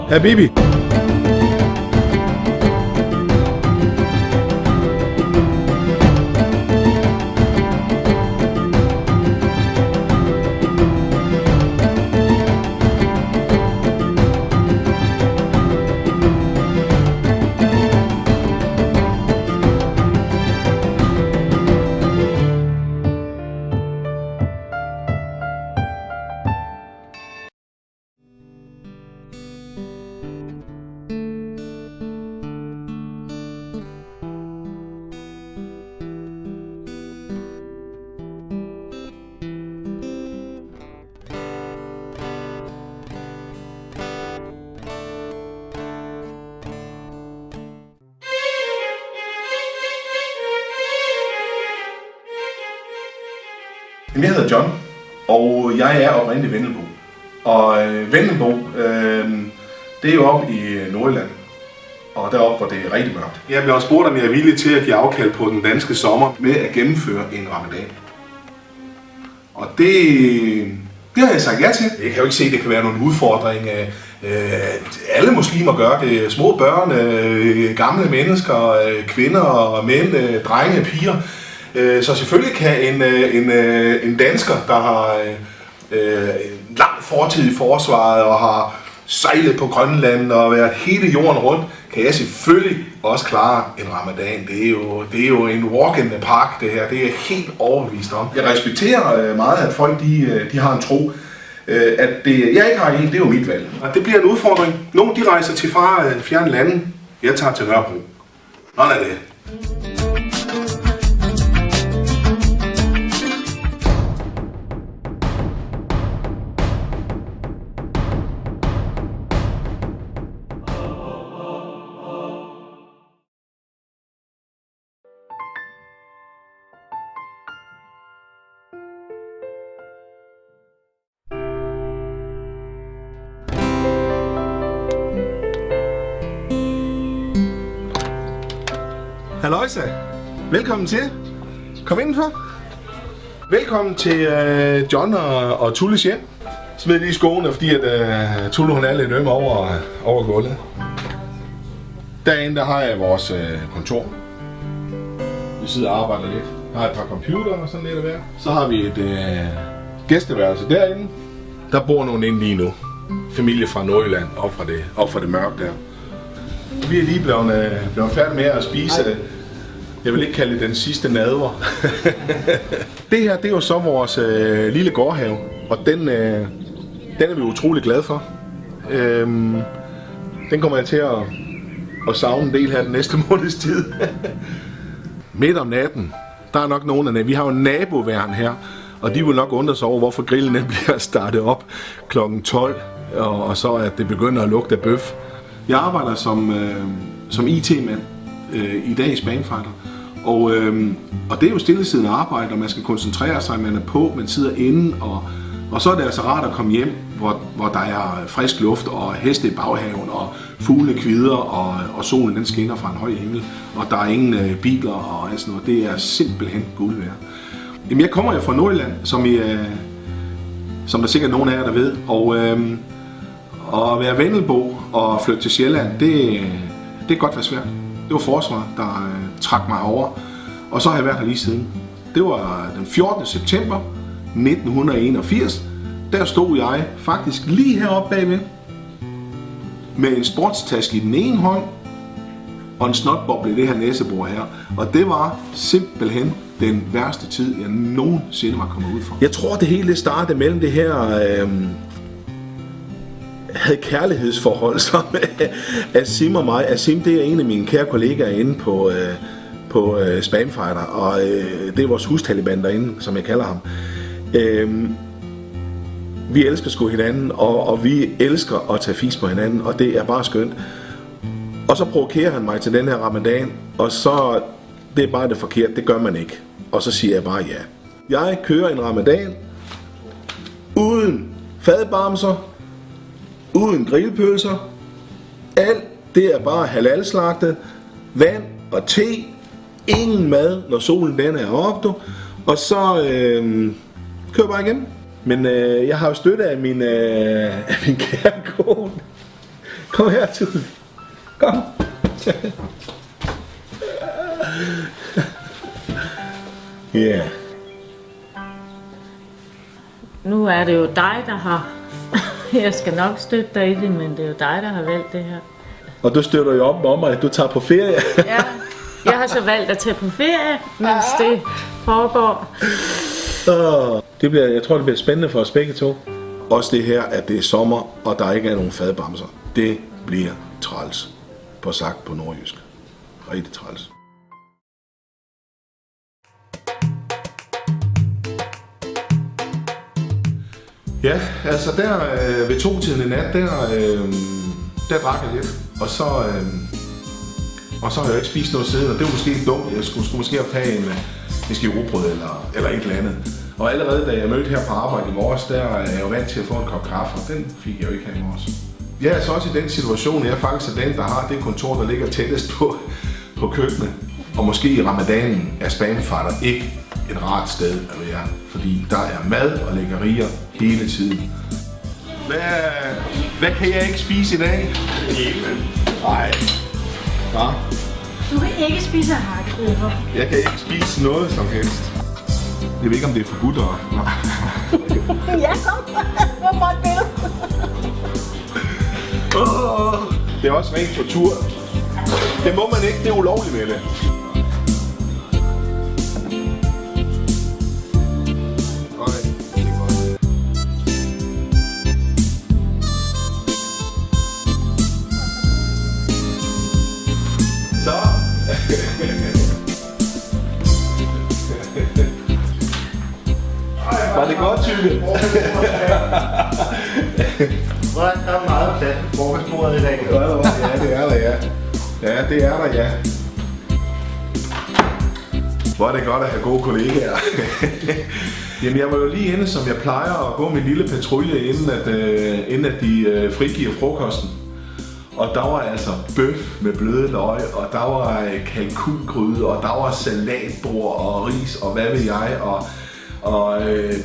Habibi. Jeg hedder John, og jeg er oprindelig Vendelbo. Og Vendelbo, det er jo oppe i Nordjylland, og deroppe, hvor det er rigtig mørkt. Jeg blev også spurgt, om jeg er villig til at give afkald på den danske sommer med at gennemføre en ramadan. Og det har jeg sagt ja til. Jeg kan jo ikke se, at det kan være nogen udfordring. Alle muslimer gør det. Små børn, gamle mennesker, kvinder, mænd, drenge, piger. Så selvfølgelig kan en dansker, der har en lang fortid i forsvaret og har sejlet på Grønland og været hele jorden rundt, kan jeg selvfølgelig også klare en ramadan. Det er jo en walk in the park, det her. Det er jeg helt overbevist om. Jeg respekterer meget, at folk de har en tro. At det, jeg ikke har en, det er jo mit valg. Og det bliver en udfordring. Nogle de rejser til fjerne lande. Jeg tager til Nørrebro. Sådan er det. Halløjsa. Velkommen til. Kom indenfor. Velkommen til John og Tulles hjem. Smid lige skoene, fordi at Tulle hun er lidt ømme over gulvet. Derinde der har jeg vores kontor. Vi sidder og arbejder lidt. Jeg har et par computer og sådan lidt at være. Så har vi et gæsteværelse derinde. Der bor nogen inde lige nu. Familie fra Nordjylland, op fra det mørke der. Vi er lige blevet færdige med at spise det. Jeg vil ikke kalde det den sidste nadver. Det her, det er jo så vores lille gårdhave, og den er vi utrolig glade for. Den kommer jeg til at savne en del her den næste måneds tid. Midt om natten, der er nok nogen af vi har jo naboværen her, og de vil nok undre sig over, hvorfor grillen den bliver startet op kl. 12, og så at det begynder at lugte af bøf. Jeg arbejder som IT-mand i dag i Spainfighter, og det er jo stillesiddende arbejde, og man skal koncentrere sig, man er på, man sidder inde, og så er det altså rart at komme hjem, hvor der er frisk luft og heste i baghaven, og fugle kvider, og solen den skinner fra en høj himmel, og der er ingen biler og alt sådan noget. Det er simpelthen guld værd. Jamen jeg kommer jo fra Nordjylland, som der sikkert nogen af jer der ved, og at være Vendelbo og flytte til Sjælland, det kan godt være svært. Det var forsvar, der trak mig over, og så har jeg været her lige siden. Det var den 14. september 1981. Der stod jeg faktisk lige heroppe bagved med en sportstaske i den ene hånd og en snotboble i det her næsebord her. Og det var simpelthen den værste tid, jeg nogensinde var kommet ud for. Jeg tror, det hele startede mellem det her havde kærlighedsforhold som Asim og mig. Asim, det er en af mine kære kollegaer inde på Spainfighter, og det er vores hustaliban derinde, som jeg kalder ham. Vi elsker sgu hinanden, og vi elsker at tage fis på hinanden, og det er bare skønt. Og så provokerer han mig til den her ramadan, og så, det er bare det forkert, det gør man ikke. Og så siger jeg bare ja. Jeg kører en ramadan, uden fadbamser, uden grillpølser. Alt det er bare halalslagtet, vand og te, ingen mad, når solen den er oppe, og så kører bare igen. Men jeg har jo støtte af min kære kone. Kom her, Tude. Kom. Ja. Yeah. Nu er det jo dig, der har... Jeg skal nok støtte dig i det, men det er jo dig, der har valgt det her. Og du støtter jo op om mig, at du tager på ferie. Ja, jeg har så valgt at tage på ferie, mens det foregår. Jeg tror, det bliver spændende for os begge to. Også det her, at det er sommer, og der ikke er nogen fadbamser. Det bliver træls. På sagt på nordjysk. Rigtig træls. Ja, altså der ved 2-tiden i nat, der drak jeg lidt. Og så har jeg ikke spist noget siden, og det var måske ikke dumt. Jeg skulle måske have taget en skive rugbrød eller et eller andet. Og allerede da jeg mødte her på arbejde i morges, der er jeg jo vant til at få en kop kaffe, og den fik jeg jo ikke her i morges. Jeg er så også i den situation, at jeg faktisk er den, der har det kontor, der ligger tættest på køkkenet. Og måske i ramadanen er spamfarter ikke et rart sted at være, fordi der er mad og lækkerier hele tiden. Hvad kan jeg ikke spise i dag? Nej. Ja. Du kan ikke spise hakkebøffer. Jeg kan ikke spise noget som helst. Jeg ved ikke, om det er forbudt at... Ja, kom. Hvor må et billede. Det er også rent tortur. Det må man ikke, det er ulovligt med det. Var det godt, Tykke? Hvordan der er meget plads på frokostbordet i dag? Ja, det er der, ja. Ja, det er der, ja. Hvor er det godt at have gode kollegaer. Jamen, jeg var jo lige inde, som jeg plejer, at gå min lille patrulje, inden at de frigiver frokosten. Og der var altså bøf med bløde løg, og der var kalkungryde, og der var salatbord og ris, og hvad ved jeg, og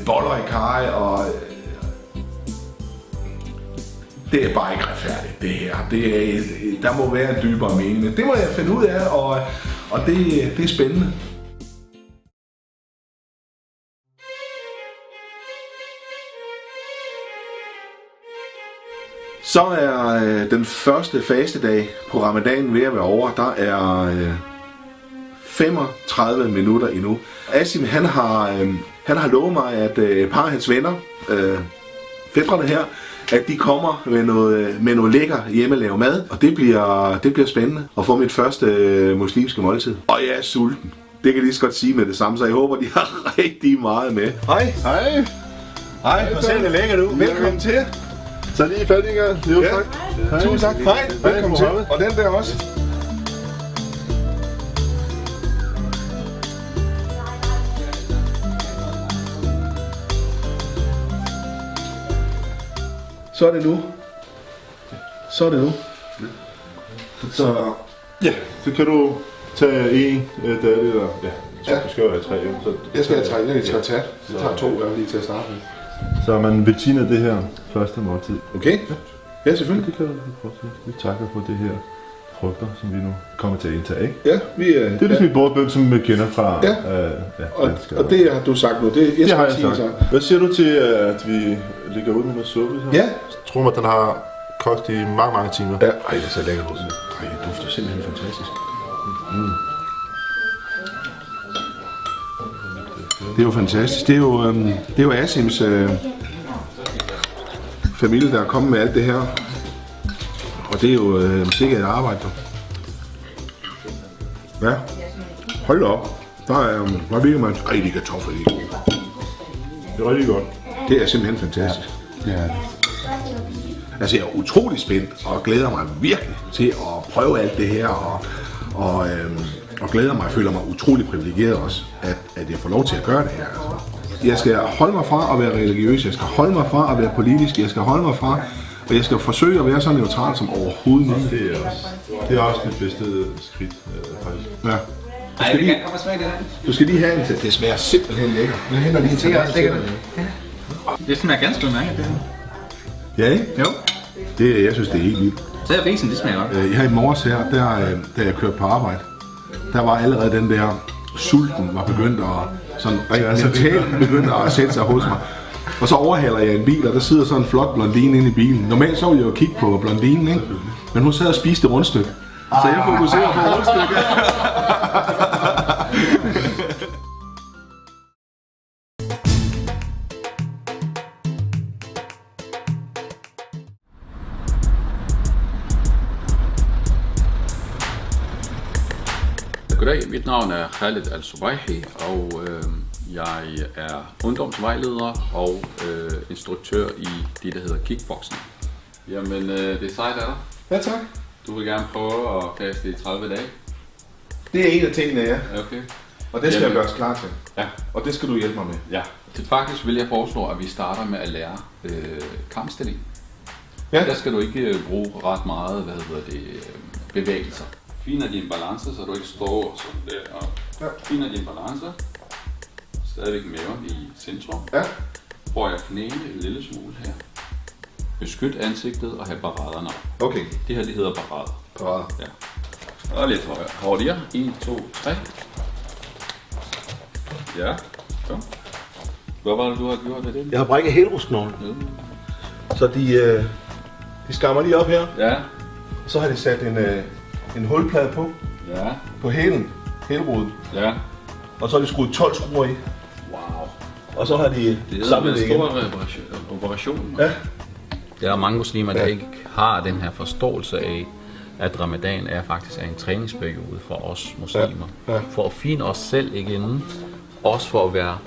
boller i karry, og det er bare ikke retfærdigt, det her. Der må være en dybere mening, men det må jeg finde ud af, og det er spændende. Så er den første fastedag på ramadanen ved at være over. Der er 35 minutter endnu. Asim, han har lovet mig, at et par af hans venner, fætrene her, at de kommer med noget lækker hjemmelavet mad, og det bliver spændende at få mit første muslimske måltid. Og jeg er sulten. Det kan jeg lige så godt sige med det samme, så jeg håber, de har rigtig meget med. Hej. Hej. Hej, hvor ser det lækkert ud. Velkommen til. Så lige fat i gang. Jo, tak. Tusind tak. Hej. Velkommen til. Og den der også. Så er det nu. Så ja, så kan du tage en, der er det der. Ja, så skal jeg have 3. Så jeg skal have 3, jeg skal tage. Det tager 2 lige til at starte med. Så man velsigner det her første måltid. Okay. Ja, selvfølgelig. Det kan du prøve til. Vi takker for det her frugter, som vi nu kommer til at indtage, ikke? Ja, vi er... Det er ligesom et bordbøn, som vi kender fra danskere. Og det har du sagt nu. Det har jeg sagt. Hvad siger du til, at vi ligger ud med noget suppe? Ja. Jeg tror mig, at den har kogt i mange timer. Ja, ej, det er så lækkert ud. Ej, det dufter simpelthen fantastisk. Det er jo fantastisk. Det er jo Asims familie, der er kommet med alt det her. Og det er jo sikkert et arbejde. Ja, hold da op. Der er virkelig meget rigtig kartofler i. Det er rigtig godt. Det er simpelthen fantastisk. Ja. Altså, jeg er utrolig spændt og glæder mig virkelig til at prøve alt det her. Og glæder mig, føler mig utrolig privilegeret også, at jeg får lov til at gøre det her. Altså. Jeg skal holde mig fra at være religiøs, jeg skal holde mig fra at være politisk, jeg skal holde mig fra, og jeg skal forsøge at være så neutral som overhovedet muligt. Det er også mit bedste skridt, faktisk. Ja. Du skal lige have en til. Det smager simpelthen lækker. Jeg henter lige en til. Det smager ganske udmærket, det her. Ja, ikke? Jo. Jeg synes, det er helt vildt. Så er risen, det smager godt. Her i morges her, da jeg kørte på arbejde, der var allerede den der sulten var begyndt at sådan mentalt begyndt at sætte sig hos mig. Og så overhaler jeg en bil, og der sidder sådan en flot blondine inde i bilen. Normalt så ville jeg jo kigge på blondinen, ikke? Men hun sad og spiste rundstykke. Så jeg fokuserer på rundstykke. Goddag, mit navn er Khaled Al-Subaihi, og jeg er ungdomsvejleder og instruktør i det, der hedder kickboxing. Jamen, det er sejt af dig. Ja, tak. Du vil gerne prøve at kaste i 30 dage. Det er en af tingene, ja. Okay. Og det skal jeg gøres klar til. Ja. Og det skal du hjælpe mig med. Ja. Faktisk vil jeg foreslå, at vi starter med at lære kampstilling. Ja. Der skal du ikke bruge ret meget, bevægelser. Finer din balance, så du ikke står sådan der. Og finer din balance. Stadigvæk maven i centrum. Ja. Prøver jeg knæene en lille smule her. Beskyt ansigtet og have paraderne op. Okay. Det her, det hedder parade. Parade. Ja. Og lidt hurtigere. 1, 2, 3. Ja. Så. Hvad var det, du har gjort af det? Jeg har brækket helbrudsknoglen. Så de skammer lige op her. Ja. Så har de sat en hulplade på. Ja. På helbruden. Ja. Og så har de skruet 12 skruer i. Wow. Og så har de samlet det igen. Det er en stor operation. Ja. Der er mange muslimer, der ikke har den her forståelse af, at ramadan faktisk er en træningsperiode for os muslimer. Ja. For at finde os selv igen, også for at være,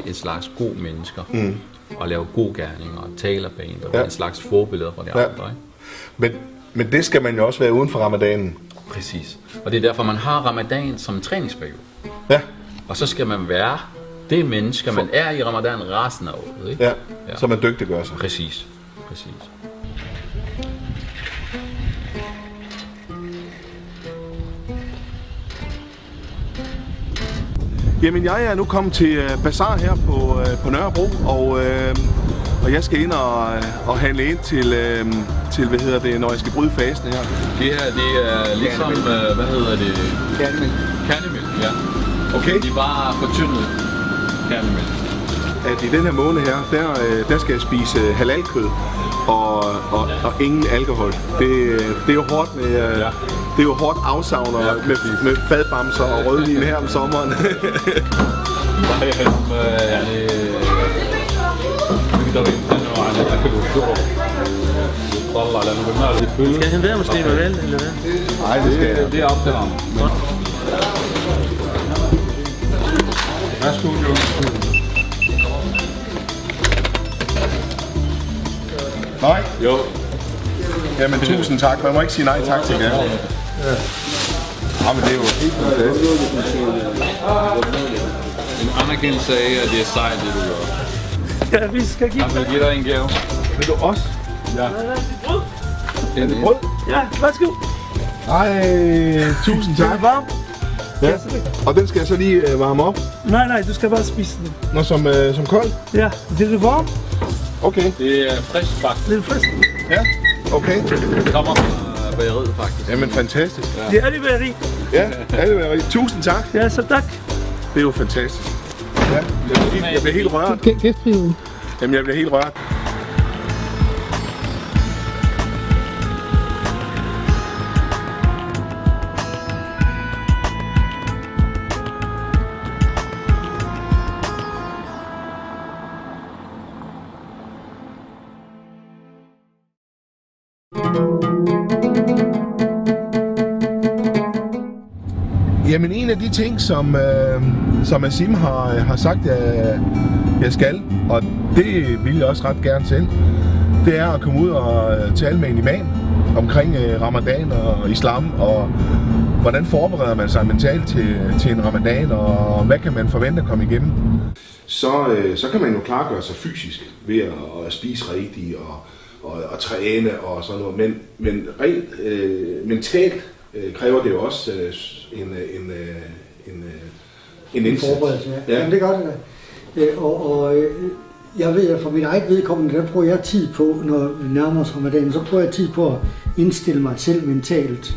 en slags god mennesker. Og lave gode gerninger, og tale pænt, og være en slags forbilleder for de andre. Men det skal man jo også være uden for ramadanen. Præcis. Og det er derfor, man har ramadan som en træningsperiode. Ja. Og så skal man være det menneske, man er i ramadan resten af året. Ikke? Ja, så man dygtiggør sig. Præcis. Jamen, jeg er nu kommet til Bazar her på Nørrebro, og jeg skal ind og handle ind til når jeg skal bryde fasten her. Det her, det er ligesom, Kærnemælk, ja. Okay. De er bare fortyndet kærnemælk. At i den her måned her, der skal jeg spise halalkød og ingen alkohol. Det er jo hårdt med, det er jo hårdt afsavn med fadbamser og rødvin her om sommeren. Skal han være muslim vel, eller hvad? Nej, det skal jeg. Det er op til ham. Værsgo, jo. Nej. Jo. Jamen, tusind tak. Man må ikke sige nej tak til det. Ja, men det er jo helt fantastisk. En anerkendelse af, at det er sejt, det du gør. Ja, vi skal give Jeg vil give dig en gave. Vil du også? Ja. Er det brød? Ja, værsgo. Nej, tusind tak. Varm? Ja. Og den skal jeg så lige varme op. Nej, du skal bare spise den. Nå, som kold? Ja, det er varm. Okay. Det er frisk bagt. Det er frisk. Ja, okay. Det kommer fra bageriet, faktisk. Jamen, fantastisk. Ja. Det er det bageri. Ja, det vil rigtigt. Tusind tak. Ja, så tak. Det er jo fantastisk. Ja, jeg bliver helt rørt. Gæstfriheden. Jamen, jeg bliver helt rørt. Jamen, en af de ting, som Asim har sagt, jeg skal, og det vil jeg også ret gerne selv, det er at komme ud og tale med en imam omkring ramadan og islam, og hvordan forbereder man sig mentalt til en ramadan, og hvad kan man forvente at komme igennem. Så kan man jo klargøre sig fysisk ved at spise rigtigt og træne og sådan noget, men rent mentalt kræver det jo også en indsats. Forberedelse, ja. Jamen, det gør det da. Jeg ved, at for mit eget vedkommende, der bruger jeg tid på, når vi nærmer os ramadan, så bruger jeg tid på at indstille mig selv mentalt,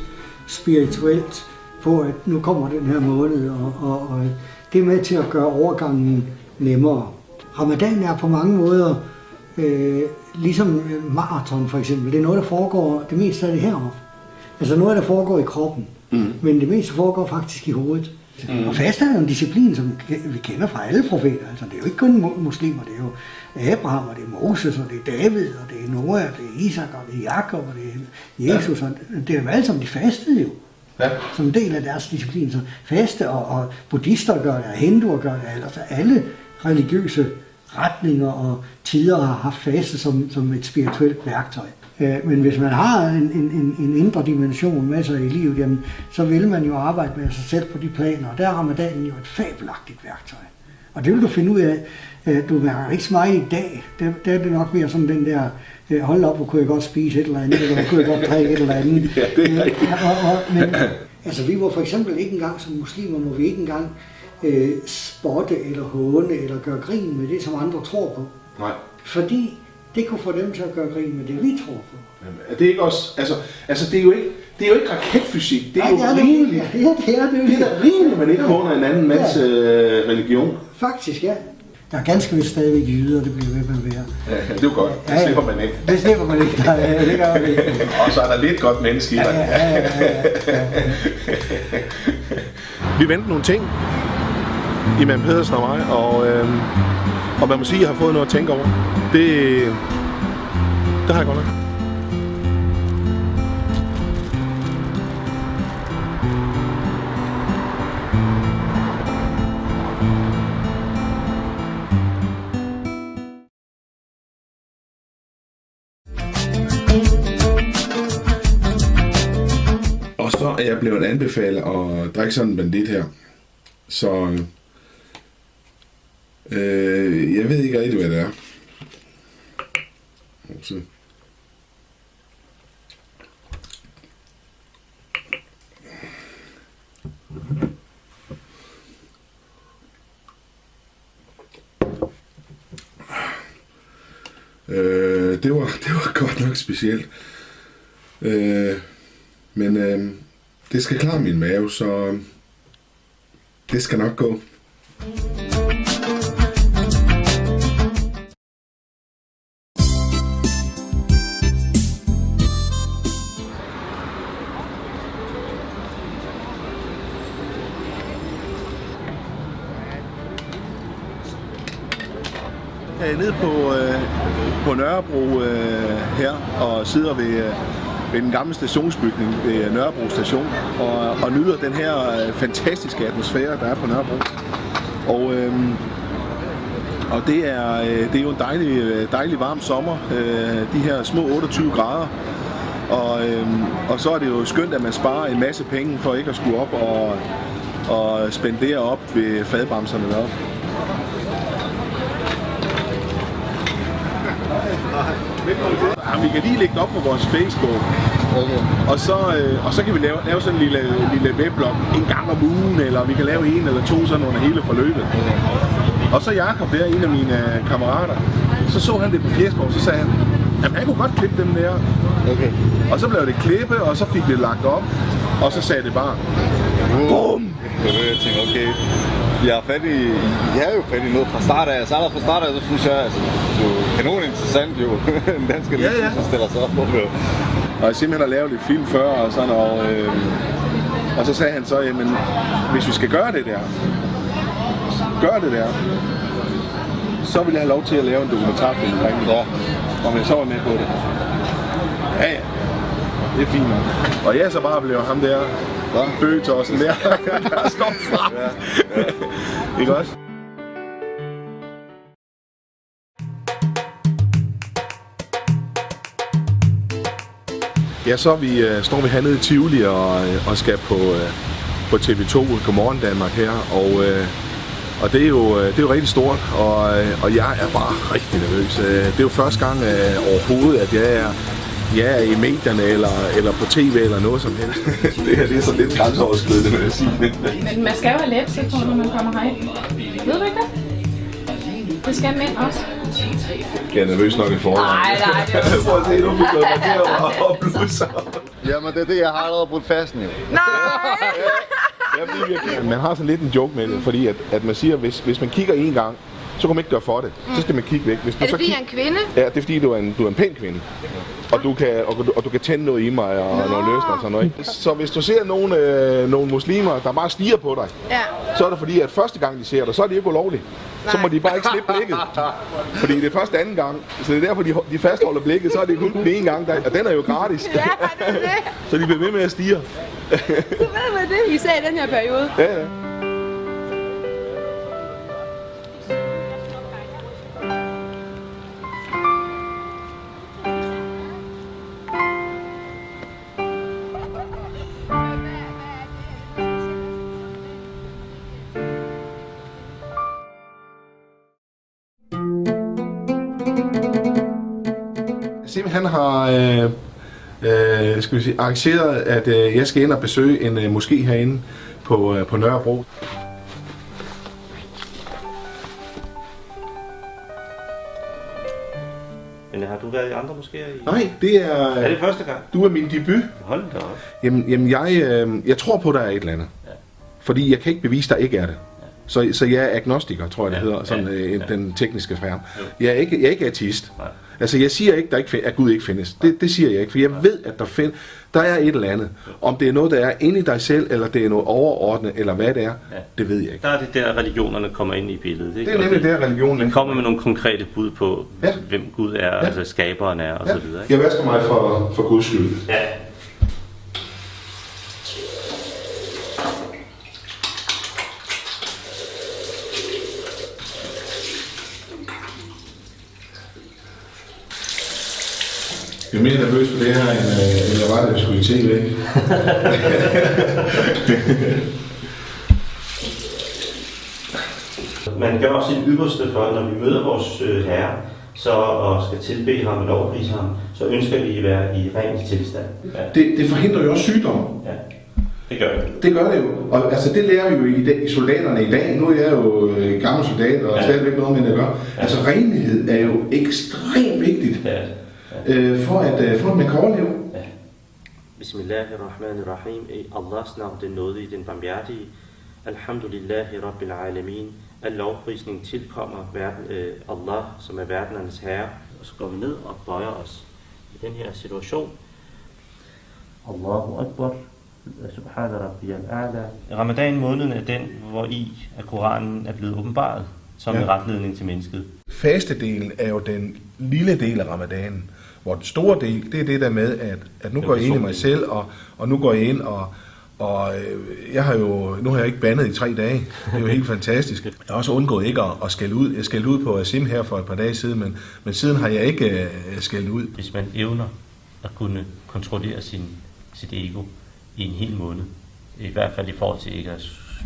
spirituelt, på at nu kommer den her måned, og det er med til at gøre overgangen nemmere. Ramadan er på mange måder ligesom maraton for eksempel. Det er noget, der foregår, det meste af det heroppe. Altså noget, der foregår i kroppen, men det meste foregår faktisk i hovedet. Og fast er jo en disciplin, som vi kender fra alle profeter. Altså, det er jo ikke kun muslimer, det er jo Abraham, og det er Moses, og det er David, og det er Noah, og det er Isak, og det er Jakob, og det er Jesus. Og det er jo alle sammen, de fastede jo. Ja. Som en del af deres disciplin. Så faste, og buddhister gør det, og hinduer gør det. Altså alle religiøse retninger og tider har haft faste som et spirituelt værktøj. Men hvis man har en indre dimension med sig i livet, jamen, så vil man jo arbejde med sig selv på de planer, og der er ramadanen jo et fabelagtigt værktøj. Og det vil du finde ud af, du mærker ikke så meget i dag, der er det nok mere sådan den der, hold op, hvor kunne jeg godt spise et eller andet, eller hvor kunne jeg godt drikke et eller andet. Ja, det er rigtigt. Men altså, vi var for eksempel ikke engang som muslimer, må vi ikke engang spotte eller håne eller gøre grin med det, som andre tror på. Nej. Fordi det kunne få dem til at gøre grin med det, vi tror på. Jamen, er det ikke også, altså det er jo ikke raketfysik, det er jo rimeligt. Ja, det er det er rimeligt, man ikke håner en anden mands religion. Faktisk, ja. Der er ganske vist stadigvæk jyder, det bliver ved med at være. Ja, det er jo godt. Det slipper man ikke. Det slipper man ikke. Nej, det gør vi ikke. Og så er der lidt godt menneske i dig. Ja. Vi venter nogle ting imellem Pedersen og mig, og man må sige, at jeg har fået noget at tænke over. Det har jeg godt nok. Og så er jeg blevet anbefalet at drikke sådan en bandit her. Så jeg ved ikke rigtig, hvad det er. Det var godt nok specielt. Men det skal klare min mave, så det skal nok gå. Jeg er nede på Nørrebro her og sidder ved den gamle stationsbygning ved Nørrebro station og nyder den her fantastiske atmosfære, der er på Nørrebro. Og det er jo en dejlig varm sommer, de her små 28 grader. Og så er det jo skønt, at man sparer en masse penge for ikke at skulle op og spendere op ved fadbamserne deroppe. Ja, vi kan lige lægge det op på vores Facebook, okay. og så kan vi lave sådan en lille weblog en gang om ugen, eller vi kan lave en eller to sådan under hele forløbet. Okay. Og så Jakob der, en af mine kammerater, så han det på Facebook, så sagde han, jamen han kunne godt klippe dem der. Okay. Og så blev det klippet, og så fik det lagt op, og så sagde det bare, BOOM! Jeg tænkte, okay, jeg har jo fat i noget fra start af, så allerede fra start af, så synes jeg, altså, det er jo kanon interessant jo, en dansk elite, som stiller sig op på. Og jeg simpelthen har lavet lidt film før, og sådan, og så sagde han så, jamen, hvis vi skal gøre det der, så vil jeg have lov til at lave en dokumentarfilm omkring det. Og jeg så var med på det. Ja, det er fint nok. Og jeg er så bare blevet ham der, bøgetårsen der står frem. Ja. Ikke også? Ja, så står vi hernede i Tivoli og skal på TV2 Godmorgen Danmark her, og det er jo rigtig stort, og jeg er bare rigtig nervøs. Det er jo første gang overhovedet, at jeg er i medierne eller på tv eller noget som helst. Det her det er så lidt grænseoverskridende, vil jeg sige. Men man skal jo have let til på, når man kommer herind. Ved du ikke det? Det skal mænd også. Jeg er nervøs nok i forvejen. Nej, det er Prøv at se, nu fik jeg til at blusser. Jamen, det er det, jeg har allerede brudt fasten jo. Man har sådan lidt en joke med det, fordi at man siger, hvis man kigger en gang, så kan man ikke gøre for det. Så skal man kigge væk. Hvis du Er det fordi, jeg er en kvinde? Ja, det er fordi, du er en pæn kvinde. Og du kan tænde noget i mig og noget løsner og sådan noget. Ikke? Så hvis du ser nogle muslimer, der bare stiger på dig, Ja. så er det fordi, at første gang de ser dig, så er det ikke ulovligt. Så må de bare ikke slippe blikket. Fordi det er først anden gang. Så det er derfor, de fastholder blikket. Så er det kun den ene gang. Og den er jo gratis. Ja, det er det. Så de bliver ved med at stige. Du ved, hvad det især i den her periode. Ja, ja. Han har skal vi sige, arrangeret, at jeg skal ind og besøge en moské herinde på Nørrebro. Men har du været i andre moskéer? Nej, det er... Er det første gang? Du er min debut. Hold da op. Jamen jeg tror på, der er et eller andet. Ja. Fordi jeg kan ikke bevise, der ikke er det. Ja. Så jeg er agnostiker, tror jeg det hedder, sådan den tekniske færm. Jeg er ikke ateist. Nej. Altså jeg siger ikke, at Gud ikke findes. Det siger jeg ikke, for jeg ved, at der er et eller andet. Om det er noget, der er inde i dig selv, eller det er noget overordnet, eller hvad det er, det ved jeg ikke. Der er det der, religionerne kommer ind i billedet. Ikke? Det er nemlig der, religionen... Den kommer med nogle konkrete bud på, hvem Gud er, altså skaberen er, og så videre. Ikke? Jeg vasker mig for Guds skyld. Ja. Jeg er mere nervøs for det her, end jeg var, da vi skulle i tv. Man gør også sit ypperste for, når vi møder vores Herre, så og skal tilbede ham og lovprise ham, så ønsker vi at være i ren tilstand. Ja. Det forhindrer jo også sygdom. Ja, det gør det. Det gør det jo. Og altså, det lærer vi jo i soldaterne i dag. Nu er jeg jo gammel soldat, og stadigvæk noget med det at gøre. Ja. Altså, renlighed er jo ekstremt vigtigt. Ja. For at man kan overleve. Ja. Bismillahirrahmanirrahim. I Allahs navn, den nådige, den barmhjertige. Alhamdulillahi Rabbil Alamin. Al lovprisning tilkommer Allah, som er verdenernes herre. Og så går vi ned og bøjer os i den her situation. Allahu Akbar. Subhana Rabbiyal A'la. Ramadan måneden er den, hvor at Koranen er blevet åbenbaret som en retledning til mennesket. Fastedelen er jo den lille del af ramadanen, hvor den store del, det er det der med, at nu går jeg ind i mig selv, og nu går jeg ind og nu har jeg ikke bandet i 3 dage. Det er jo helt fantastisk. Jeg har også undgået ikke at skælde ud. Jeg skældte ud på Asim her for et par dage siden, men siden har jeg ikke skældt ud. Hvis man evner at kunne kontrollere sit ego i en hel måned, i hvert fald i forhold til ikke at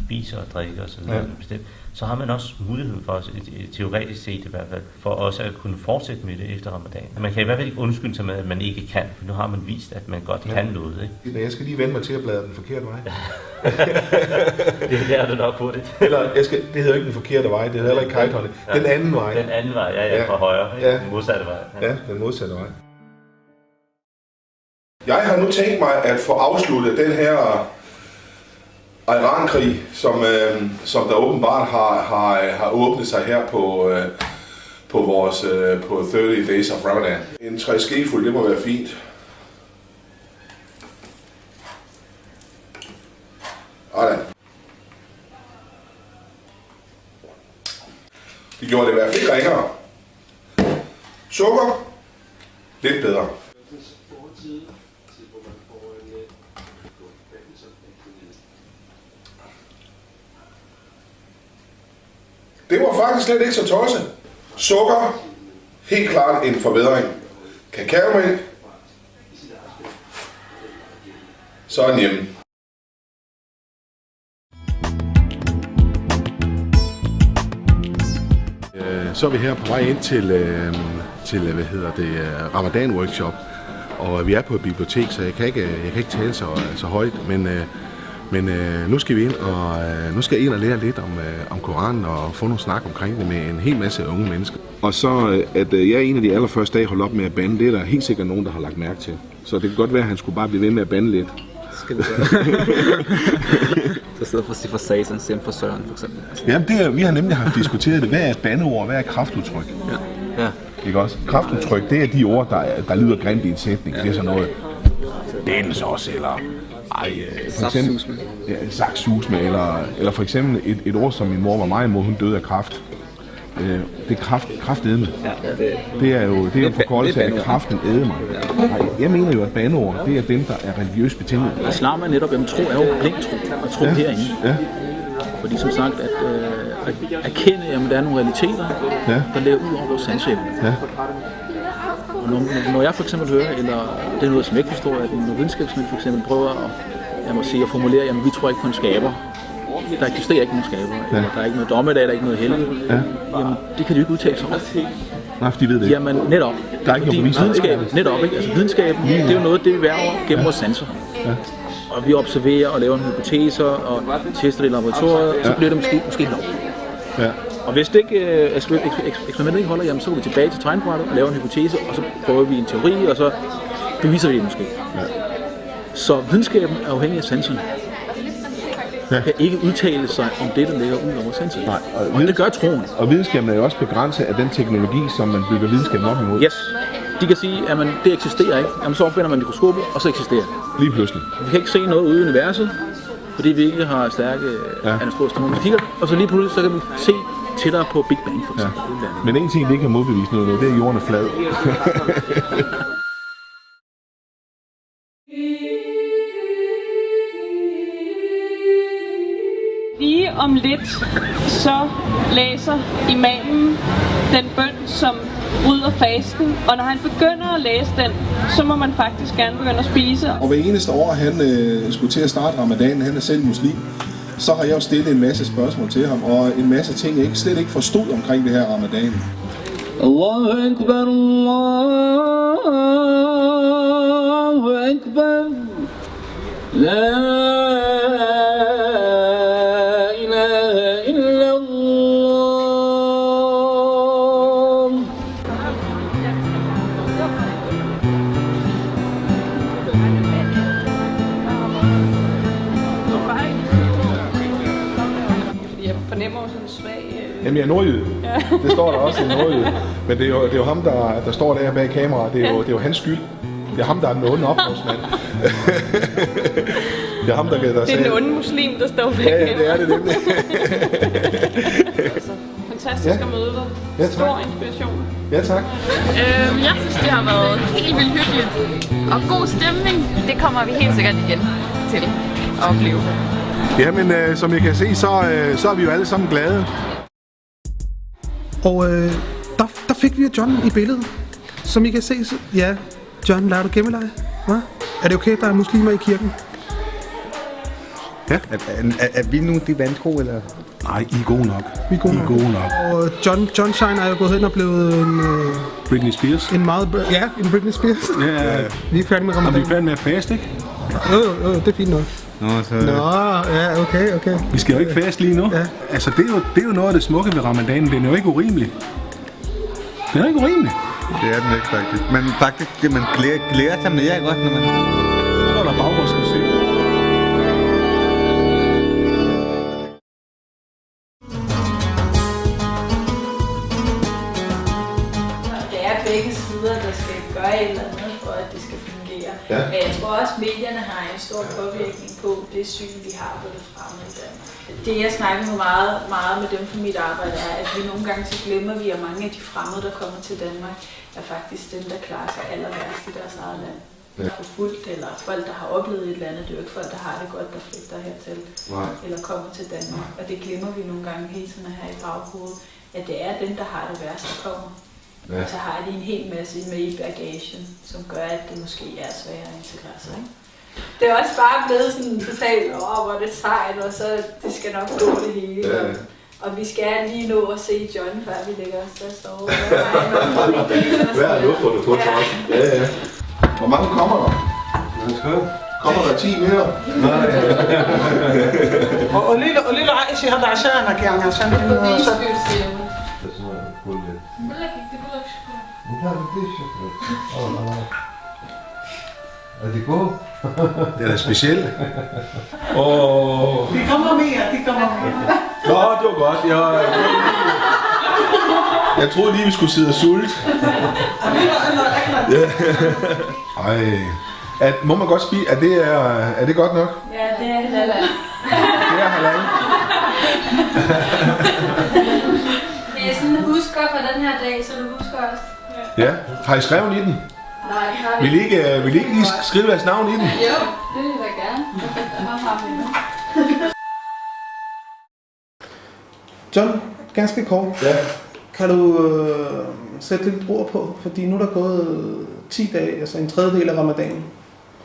spise og drikke og sådan noget bestemt, så har man også muligheden for, teoretisk set i hvert fald, for også at kunne fortsætte med det efter ramadan. Man kan i hvert fald ikke undskylde sig med, at man ikke kan, for nu har man vist, at man godt kan noget. Ikke? Jeg skal lige vende mig til at bladre den forkerte vej. Det lærer du nok hurtigt. Eller, det hedder ikke den forkerte vej, det hedder heller ikke kajterne. Den anden vej. Den anden vej, ja, fra højre. Ikke? Den modsatte vej. Ja, den modsatte vej. Jeg har nu tænkt mig at få afsluttet den her Iran-krig, som der åbenbart har åbnet sig her på 30 Days of Ramadan. En 3 skefuld, det må være fint. Sådan. Det gjorde det i hvert fald ikke ringere. Sukker, lidt bedre. Det var faktisk slet ikke så tosset. Sukker, helt klart en forbedring. Kakaomælk, så er den hjemme. Så er vi her på vej ind til Ramadan workshop, og vi er på et bibliotek, så jeg kan ikke tale så højt, men Men nu skal vi ind, og nu skal jeg ind og lære lidt om Koranen og få nogle snak omkring det med en hel masse unge mennesker. Og så, at jeg en af de allerførste dage holdt op med at bande, det er der helt sikkert nogen, der har lagt mærke til. Så det kan godt være, at han skulle bare blive ved med at bande lidt. Skal det gøre. Så i stedet for at sige for satan, sige for søren, for eksempel. Jamen, vi har nemlig haft diskuteret det. Hvad er et bandeord? Hvad er kraftudtryk? Ja. Ikke også? Kraftudtryk, det er de ord, der lyder grimt i en sætning. Det er sådan noget, dens også, eller for eksempel saksusme, eller for eksempel et ord, som min mor var meget imod, hun døde af kræft. Det er kraftedme. Det er jo en forkortelse af kraften edme. Jeg mener jo, at bandeord, det er dem, der er religiøst betinget. Islam er netop, tro er jo blind tro, og tro herinde. Ja. Fordi som sagt, at erkende, at der er nogle realiteter, der lever ud over vores sandsætning. Ja. Og når jeg for eksempel hører, eller det er noget, som jeg ikke forstår, at når videnskabsmænd for eksempel prøver at formulere, at vi tror ikke på en skaber. Der eksisterer ikke nogen skaber, eller der er ikke noget dommedag, der er ikke noget helvede. Jamen, det kan de ikke udtale sig om. Nej, for de ved det ikke. Jamen, netop. Der er ikke fordi videnskaben, ikke? Altså, videnskaben, det er jo noget, det vi værger gennem vores sanser. Ja. Og vi observerer og laver nogle hypoteser og tester det i laboratoriet, og så bliver det måske lov. Ja. Og hvis det ikke, eksperimentet ikke holder, jamen, så går vi tilbage til tegnbrættet og laver en hypotese, og så prøver vi en teori, og så beviser vi det måske. Ja. Så videnskaben er afhængig af sanserne. Kan ikke udtale sig om det, der ligger ud over sanserne. Nej, og det gør troen. Og videnskaben er jo også begrænset af den teknologi, som man bygger videnskaben op imod. Yes. De kan sige, at det eksisterer ikke. Jamen, så opfinder man mikroskopet, og så eksisterer det. Lige pludselig. Vi kan ikke se noget ude i universet, fordi vi ikke har stærke astroastronomiske kigger. Og så lige pludselig, så kan vi se tættere på Big Bang, for eksempel. Ja. Men en ting, det ikke kan modbevise noget, det er jorden er flad. Lige om lidt, så læser imamen den bøn, som bryder fasten. Og når han begynder at læse den, så må man faktisk gerne begynde at spise. Og hver eneste år, han skulle til at starte ramadanen, han er selv muslim, så har jeg jo stillet en masse spørgsmål til ham, og en masse ting, jeg slet ikke forstod omkring det her ramadan. Allahu Akbar, Allahu Akbar, La Jamen, jeg er nordjyde. Ja. Det står der også i nordjyde. Men det er jo ham, der står der bag kameraet. Det er jo hans skyld. Det er ham, der er den onde ophavsmand. Det er ham, der det er den onde muslim, der står bag kameraet. Ja, det er det nemlig. Fantastisk at møde dig. Ja, stor inspiration. Ja, tak. Jeg synes, det har været helt vildt hyggeligt. Og god stemning. Det kommer vi helt sikkert igen til at opleve. Jamen, som I kan se, så er vi jo alle sammen glade. Og der fik vi John i billedet. Som I kan se, så, ja, John, lader du gemmeleje? Hva? Er det okay, der er muslimer i kirken? Ja. Er vi nu de vantro, eller? Nej, I er gode nok. Vi er gode nok. Og John Shine er jo gået hen og blevet en... Britney Spears. En Britney Spears. Ja. Vi er færdige med ramadan. Og vi er færdige med at faste, ikke? Jo, det er fint nok. Ja, okay. Vi skal jo ikke faste lige nu. Ja. Altså, det er jo noget af det smukke ved ramadanen. Den er jo ikke urimelig. Den er ikke urimelig. Det er den ikke, faktisk. Men faktisk, det man glæder sig mere, godt, når man... Så er der baggrundsmusik. Det er begge sider, der skal gøre et eller andet, for at det skal fungere. Ja. Men jeg tror også, at medierne har en stor påvirkning på det syn, vi har på det fremmede i Danmark. Det jeg snakker meget med dem for mit arbejde er, at vi nogle gange så glemmer vi, at mange af de fremmede, der kommer til Danmark, er faktisk dem, der klarer sig aller værst i deres eget land. Ja. Forfulgt, eller folk, der har oplevet et eller andet. Det er jo ikke folk, der har det godt, der flygter hertil. Nej. Eller kommer til Danmark. Og det glemmer vi nogle gange hele tiden her i baghovedet, at det er dem, der har det værst, der kommer. Ja. Og så har de en hel masse med i bagagen, som gør, at det måske er sværere at integrere sig. Ikke? Det er også bare blevet sådan totalt, hvor det er sejt, og så det skal nok gå det hele. Ja. Og vi skal lige nå at se John, før vi lægger os til at sove. Hvad er nu for det på os? Ja. Hvor mange kommer der? Kommer der 10 mere? قولي له عائشة هذا عشانك يعني عشان Den er speciel. دي كمان مية Nå, det var godt. Jeg troede lige, vi skulle sidde og sulte. Ej. Må man godt spise? Er det godt nok? Ja, det er halal. Det er halal. Det er sådan en husker for den her dag, så du husker også. Ja. Har I skrevet i den? Nej, har vi. Vil I ikke lige skrive jeres navn i den? Jo, det vil jeg gerne. John, ganske kort. Ja. Kan du sætte lidt ord på? Fordi nu er der gået 10 dage, altså en tredjedel af ramadanen.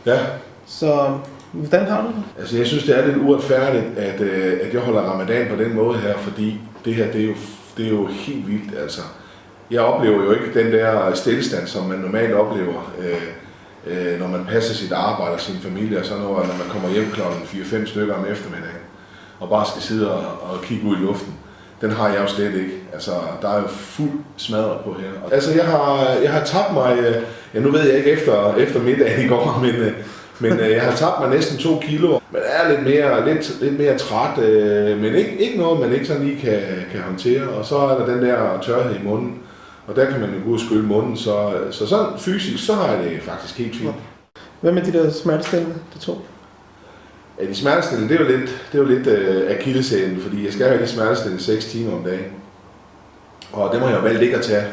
Ja. Så hvordan har du det? Altså, jeg synes, det er lidt uretfærdigt, at jeg holder ramadan på den måde her, fordi det her, det er jo helt vildt, altså. Jeg oplever jo ikke den der stillestand, som man normalt oplever, når man passer sit arbejde og sin familie og sådan noget, når man kommer hjem klokken 4-5 stykker om eftermiddagen, og bare skal sidde og kigge ud i luften. Den har jeg jo slet ikke. Altså, der er jo fuld smadret på her. Altså, jeg har tabt mig, nu ved jeg ikke efter middagen i går, men jeg har tabt mig næsten 2 kilo. Men er lidt mere træt, men ikke noget, man ikke sådan lige kan håndtere. Og så er der den der tørhed i munden, og der kan man jo gå og skylle munden. Så sådan fysisk, så har jeg det faktisk helt fint. Hvad med de der smertestillende, det tog? Ja, de smertestillende, det er jo lidt akilleshælen, fordi jeg skal have de smertestillende 6 timer om dagen. Og det må jeg jo valgt ikke at tage,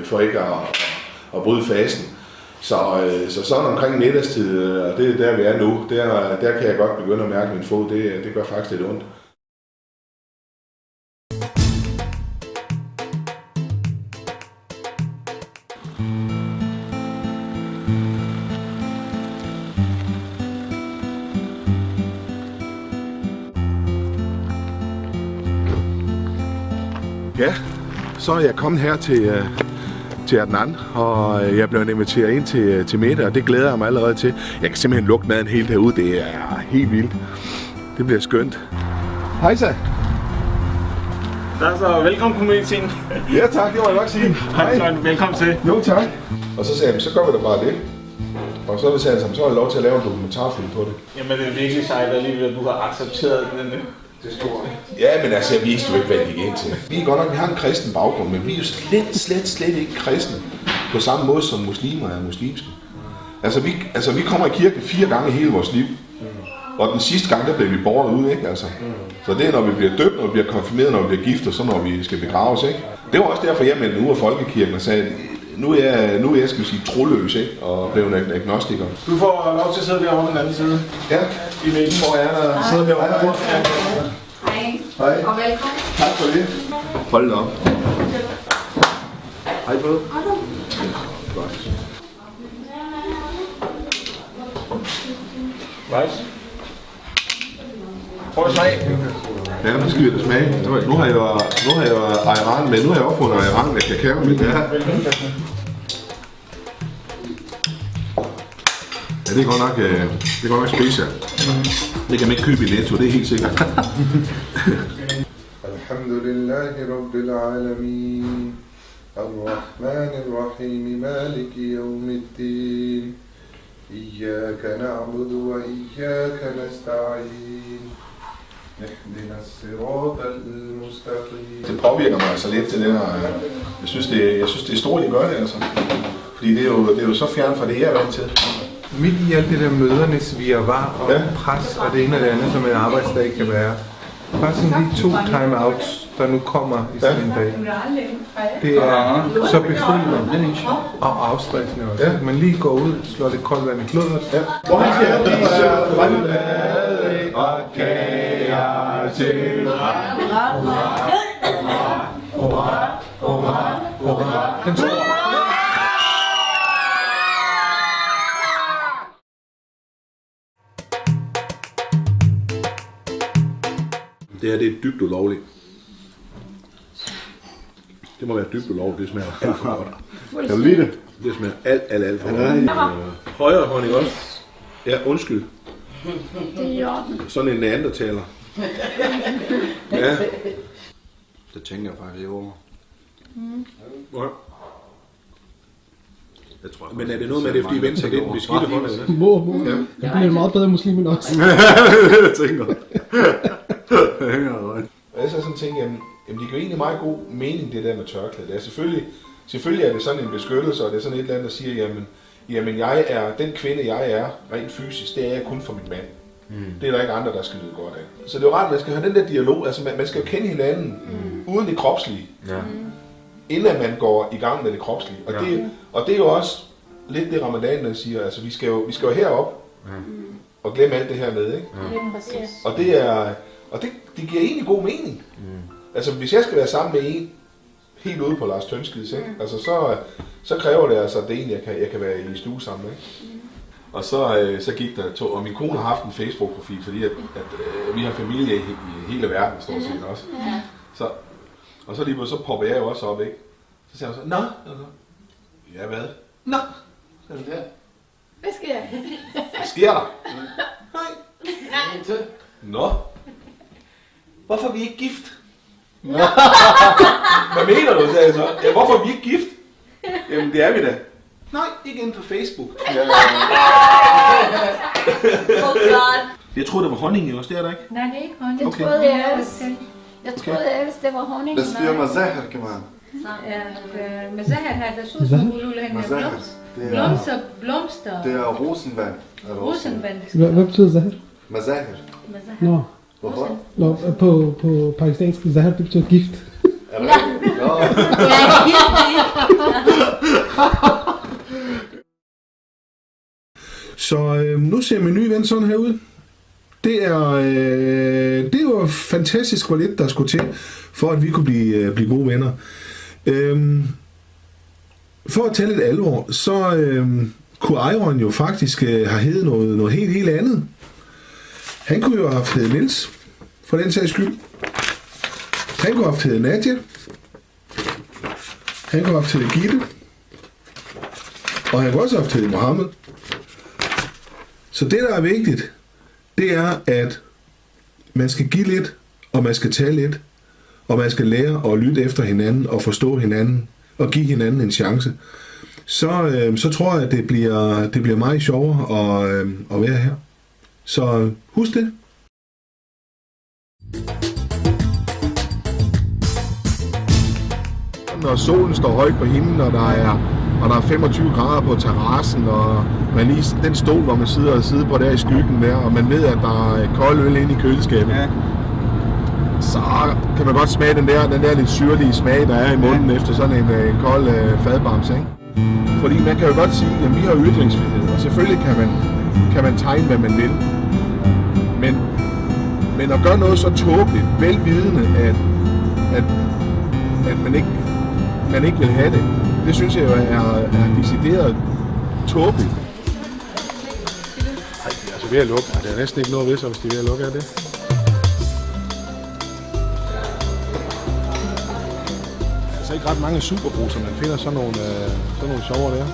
for ikke at bryde fasen. Så sådan omkring middagstid, og det er der vi er nu, der kan jeg godt begynde at mærke min fod, det gør faktisk lidt ondt. Ja, så er jeg kommet her til Adnan, og jeg blev inviteret ind til middag, og det glæder jeg mig allerede til. Jeg kan simpelthen lugte maden helt derude, det er helt vildt. Det bliver skønt. Hej så. Så velkommen på medicin. Ja tak, det må jeg nok sige. Hej. Velkommen til. Jo tak. Og så sagde han, så gør vi da bare det. Og så sagde han, så har jeg lov til at lave en dokumentarfilm på det. Jamen det er virkelig sejt alligevel, at du har accepteret den. Det store. Ja, men altså, jeg vidste jo ikke, hvad jeg gik ind til. Vi er godt nok, vi har en kristen baggrund, men vi er jo slet ikke kristne på samme måde som muslimer er muslimske. Altså, vi kommer i kirken 4 gange i hele vores liv. Og den sidste gang, der blev vi båret ud, ikke? Altså. Så det er, når vi bliver døbt, når vi bliver konfirmeret, når vi bliver gift, og så når vi skal begraves, ikke? Det var også derfor, jeg meldte ud af folkekirken og sagde, nu er jeg, skal vi sige, troløs, ikke? Og blev en agnostiker. Du får lov til at sidde derovre på den anden side. Ja. I midten, hvor jeg er der sidder derovre. Hej. Hej. Og velkommen. Tak for det. Hold da op. Hej på. Godt. Nice. Prøv at smage. Ja, nu skal vi da smage. Nu har jeg ayran med. Nu har jeg opfundet ayran med kakao med det her. Ja, det er godt nok special. Det kan man ikke købe i Netto, det er helt sikkert. Alhamdulillahi Rabbil Alamin. Ar-Rahmanir-Rahim. Maliki Yawmiddin. Iyyaka na'budu wa iyyaka nasta'in. Ihdina as-siratal mustaqim. Det påvirker mig altså lidt til den her. Jeg synes det er stort, I gør det altså. Fordi det er jo så fjern fra det, jeg er vant til. Midt i alt det der mødernes virvar og pres og det ene og det andet, som en arbejdsdag kan være. Bare sådan lige 2 time-outs, der nu kommer i sådan en dag. Det er så befriende og afstressende også. Ja. Man lige går ud, slår lidt koldt vand i klodet. Ja. Og kager til den store. Det her, det er dybt ulovligt. Det må være dybt ulovligt, det smager alt for godt. Kan du lide det? Det smager alt for godt. Højre hånd, ikke også? Ja, undskyld. Det er i orden. Sådan en neandertaler. Ja. Det tænker jeg faktisk over. Ja. Jeg tror, men er det noget med, at det er fordi venstre lidt en beskidte hånd, eller hvad? Må. Ja. Det bliver meget bedre muslim end os. Jeg tænker. Og jeg så sådan tænker, jamen det giver egentlig meget god mening, det der med tørklæde. Det er selvfølgelig er det sådan en beskyttelse, og det er sådan et eller andet, der siger, jamen jeg er, den kvinde jeg er, rent fysisk, det er jeg kun for min mand. Det er der ikke andre, der skal nyde godt af. Så det er jo rart, at man skal have den der dialog, altså man skal jo kende hinanden, uden det kropslige. Ja. Inden man går i gang med det kropslige. Og det er jo også lidt det ramadanen siger, altså vi skal jo herop og glemme alt det her med, ikke? Og det giver egentlig god mening. Altså hvis jeg skal være sammen med en helt ude på Lars Tønskids, ikke? Altså så kræver det altså, at det egentlig jeg kan være i stue sammen, ikke? Og så gik der 2, og min kone har haft en Facebook-profil, fordi at vi har familie i hele verden, stort set også. Og så lige så popper jeg jo også op, ikke? Så siger hun så, nå. Ja, hvad? Nå. Så er det der. Hvad sker der? Hvad sker der? Nej. Nå. Hvorfor er vi ikke gift? Hvad mener du, sagde jeg så? Ja, hvorfor er vi ikke gift? Jamen, det er vi da. Nej, ikke inde på Facebook. Jeg troede, det var honning i os, det er der ikke? Nej, det er ikke honning. Okay. Jeg troede ellers, det var honning. بس فيها مزاهر كمان. مزاهر هذا شو اسمه بيقولوا لهن blomster. Det er rosenvand. Hvad betyder zahar? Mazaher. Nå. Hvorfor? Nå, på pakistansk zahar, det betyder gift. Er det rigtigt? Så nu ser min nye ven sådan her ud. Det er jo fantastisk, hvor lidt der skulle til, for at vi kunne blive gode venner. For at tage lidt alvor, så kunne ejeren jo faktisk have heddet noget helt andet. Han kunne jo have haft heddet Niels, for den sags skyld. Han kunne have haft heddet Nadia. Han kunne have haft heddet Gitte. Og han kunne også have haft heddet Mohammed. Så det, der er vigtigt, det er, at man skal give lidt, og man skal tage lidt, og man skal lære at lytte efter hinanden, og forstå hinanden, og give hinanden en chance. Så tror jeg, at det bliver meget sjovere at være her. Så husk det. Når solen står højt på himlen, og der er 25 grader på terrassen, og man lige den stol, hvor man sidder på der i skyggen der, og man ved, at der er kold øl inde i køleskabet. Ja. Så kan man godt smage den der lidt syrlige smag, der er i munden efter sådan en kold fadbamse, ikke? Fordi man kan jo godt sige, at vi har ytringsfrihed, og selvfølgelig kan man tegne, hvad man vil. Men at gøre noget så tåbeligt, velvidende, at man ikke vil have det, det synes jeg jo er decideret tåbeligt. Nej, det er altså ved at lukke. Det er næsten ikke noget ved, så hvis de er ved at lukke af det. Der er ikke ret mange superbruser, man finder sådan nogle sjovere der.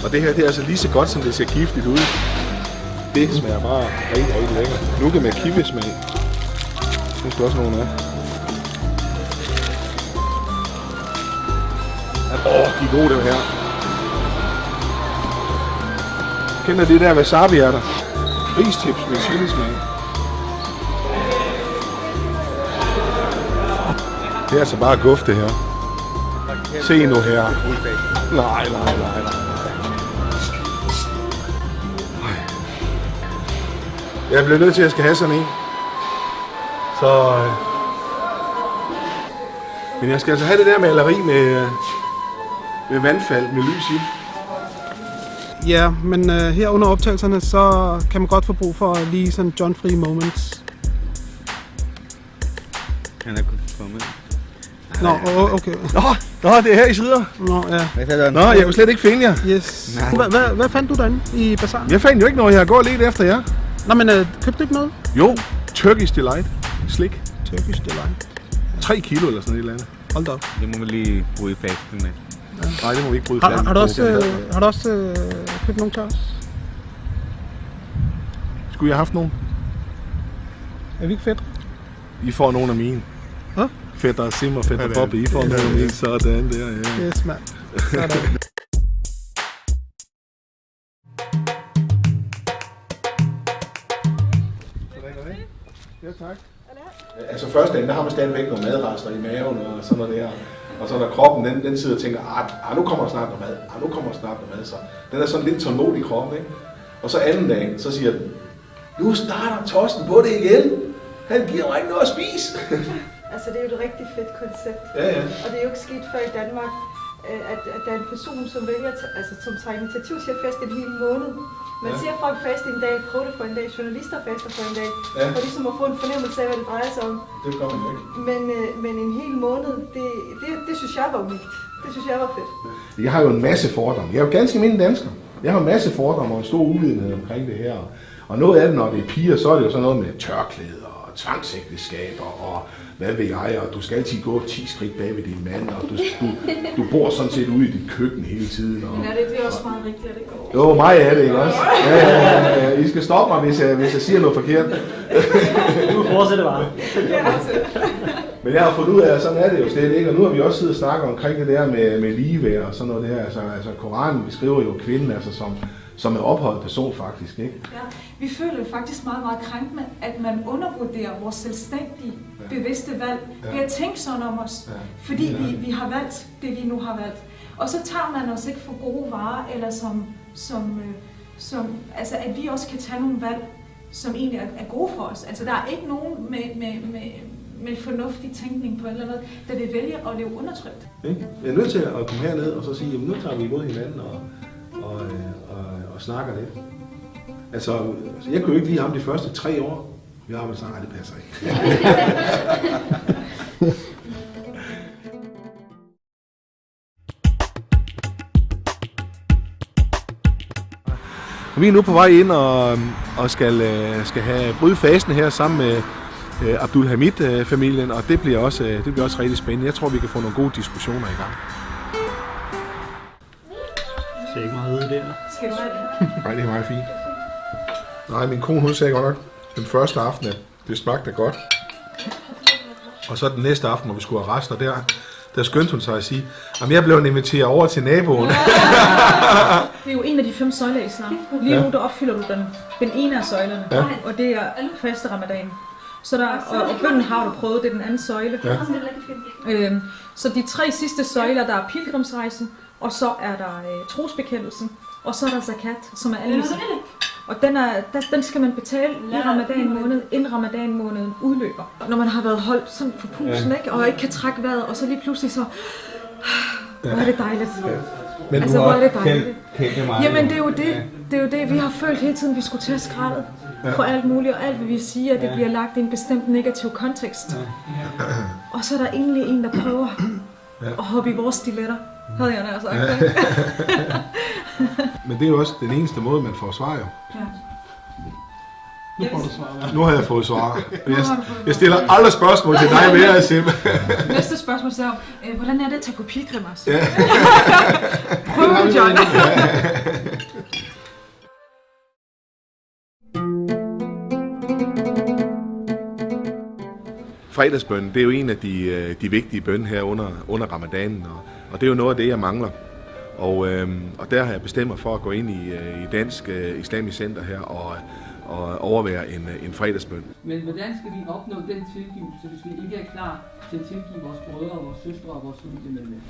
Og det her, det er altså lige så godt, som det ser giftigt ud. Det smager bare rigtig, rigtig lækkert. Nougat med kiwismag. Det skal også nogen af. De er gode, det her. Kender det der wasabi-ærter? Ristips med chilismag. Det er altså bare guf, det her. Se nu her. Nej. Jeg bliver nødt til, at jeg skal have sådan en. Så... Men jeg skal altså have det der maleri med vandfald, med lys i. Ja, men her under optagelserne, så kan man godt få brug for lige sådan John Free moments. Han er kommet. Nå, okay. Nå, det er her, I sidder. Nå, ja. Nå, jeg kunne slet ikke finde jer. Yes. Hvad fandt du derinde i bazaren? Jeg fandt jo ikke noget, jeg har gået lidt efter jer. Nå, men købte du ikke noget? Jo, Turkish Delight. Slik. Turkish Delight. 3 kilo eller sådan et eller andet. Hold da op. Det må man lige bruge i fasten med. Nej, det må vi ikke bryde Har du også købt nogen til os? Skulle jeg have haft nogen? Er vi ikke fedt? I får nogle af mine. Hvad? Fætter Sim og fætter Bobby, I får nogle af mine. Sådan der, ja. Yes, mand. Sådan. Ja, tak. Altså første dagen, der har man stadigvæk nogle madrester i maven og sådan noget der. Og så når kroppen, den sidder og tænker, nu kommer der snart noget mad, nu kommer der snart noget mad. Så den er sådan lidt tålmodig i kroppen, ikke? Og så anden dag, så siger den, nu starter Torsten på det igen. Han giver mig ikke noget at spise. Altså det er jo et rigtig fedt koncept. Ja, ja. Og det er jo ikke sket før i Danmark, at der er en person, som vælger, som tager initiativ til at faste en hel måned. Man siger folk faste en dag, prøv det for en dag, journalister faster for en dag, for ligesom at få en fornemmelse af, hvad det drejer sig om. Det gør man jo ikke. Men en hel måned, det synes jeg var unikt. Det synes jeg var fedt. Jeg har jo en masse fordomme. Jeg er jo ganske almindelig dansker. Jeg har en masse fordomme og en stor uvidenhed omkring det her. Og noget af det, når det er piger, så er det jo sådan noget med tørklæder og tvangsægteskaber og hvad ved jeg, og du skal altid gå 10 skridt bag ved din mand, og du bor sådan set ude i dit køkken hele tiden. Og, men er det også meget rigtigt, at det går? Jo, mig er det, ikke også? Ja. I skal stoppe mig, hvis jeg siger noget forkert. Du fortsætter bare. Men jeg har fundet ud af, at sådan er det jo slet ikke, og nu har vi også siddet og snakket omkring det der med ligeværd og sådan noget der. Altså Koranen beskriver jo kvinden altså som en ophøjet person faktisk, ikke? Ja, vi føler jo faktisk meget, meget krænkende, at man undervurderer vores selvstændige, bevidste valg ved at tænke sådan om os, fordi vi har valgt det, vi nu har valgt. Og så tager man os ikke for gode varer, eller altså at vi også kan tage nogle valg, som egentlig er gode for os. Altså der er ikke nogen med fornuftig tænkning på eller noget, der vil vælge at leve undertrykt. Jeg er nødt til at komme herned og så sige, jamen nu tager vi imod hinanden og snakker lidt. Altså, jeg kunne jo ikke lide ham de første 3 år. Jeg har vel sagt, det passer ikke. Vi er nu på vej ind og skal have bryde fasen her sammen med Abdul Hamid-familien, og det bliver også rigtig spændende. Jeg tror, vi kan få nogle gode diskussioner i gang. Det ser ikke meget ud der. Skal du have det? Nej, det er meget fint. Nej, min kone hun sagde godt nok den første aften, at det smagte godt. Og så den næste aften, hvor vi skulle have rester der skyndte hun sig at sige, at jeg blev inviteret over til naboen. Det er jo en af de 5 søjler i islam. Lige nu der opfylder du den ene af søjlerne, og det er faste ramadan. Så og bønnen har du prøvet, det er den anden søjle. Ja. Så de 3 sidste søjler, der er pilgrimsrejsen, og så er der trosbekendelsen, og så er der zakat, som er almisen. Og den skal man betale i ramadan måned, inden ramadan måneden udløber. Når man har været holdt sådan for pusen, ikke? Og ikke kan trække vejret, og så lige pludselig så... Hvor er det dejligt. Men altså, hvor er det dejligt. Jamen, det er jo det. Ja. Det er jo det, vi har følt hele tiden, vi skulle tage skraldet for alt muligt, og alt hvad vi siger, det bliver lagt i en bestemt negativ kontekst. Og så er der egentlig en, der prøver at hoppe i vores stiletter, havde jeg nær sagt. Men det er jo også den eneste måde, man får svar jo. Ja. Nu får du svar. Nu har jeg fået svar. Jeg stiller aldrig spørgsmål til dig mere, Sim. Næste spørgsmål så hvordan er det at tage på pilgrimmer? Ja. Prøv, John. Fredagsbønnen, det er jo en af de vigtige bønner her under ramadanen, og det er jo noget af det, jeg mangler. Og der har jeg bestemt mig for at gå ind i Dansk Islamisk Center her og overvære en fredagsbøn. Men hvordan skal vi opnå den tilgivelse, hvis vi ikke er klar til at tilgive vores brødre, vores søstre og vores familiemedlemmer?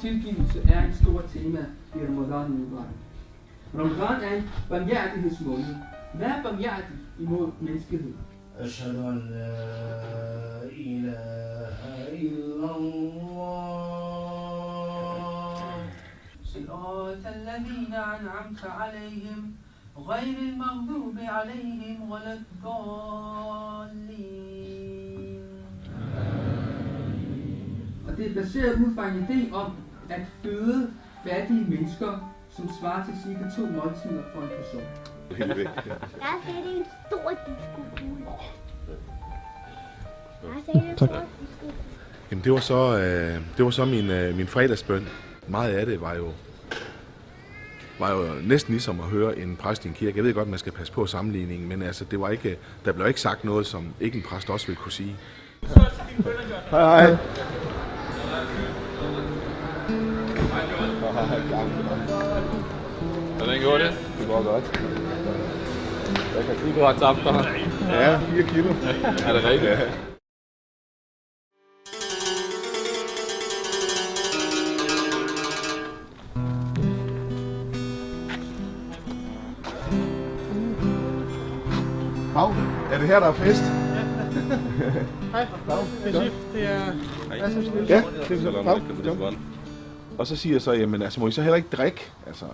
Tilgivelse er et stort tema i Ramadan Mubarak. Ramadan er en barmhjertighedsmåned. Hvad er barmhjertig imod menneskehed? أشهد أن لا إله إلا الله صراط الذين أنعمت عليهم غير المغضوب عليهم ولا الضالين. Og det er baseret ud fra en idé om at føde fattige mennesker, som svarer til cirka 2 måltider for en person. Jeg sagde, det er en stor disco-kugle. Tak. Jamen det var så min fredagsbøn. meget af det var jo næsten ligesom at høre en præst i en kirke. Jeg ved godt, man skal passe på sammenligningen, men altså, det var ikke, der blev ikke sagt noget, som ikke en præst også ville kunne sige. Hej, hej. Hvordan går det? Det går godt. Jeg kan kigge ret tabt for. Ja, 4 kilo. Er det rigtigt? Ja. Hav, er det her, der er fest? Hej, det er Sif. Det er... Ja, det er så. Og så siger jeg så, jamen altså, må I så heller ikke drikke? Altså,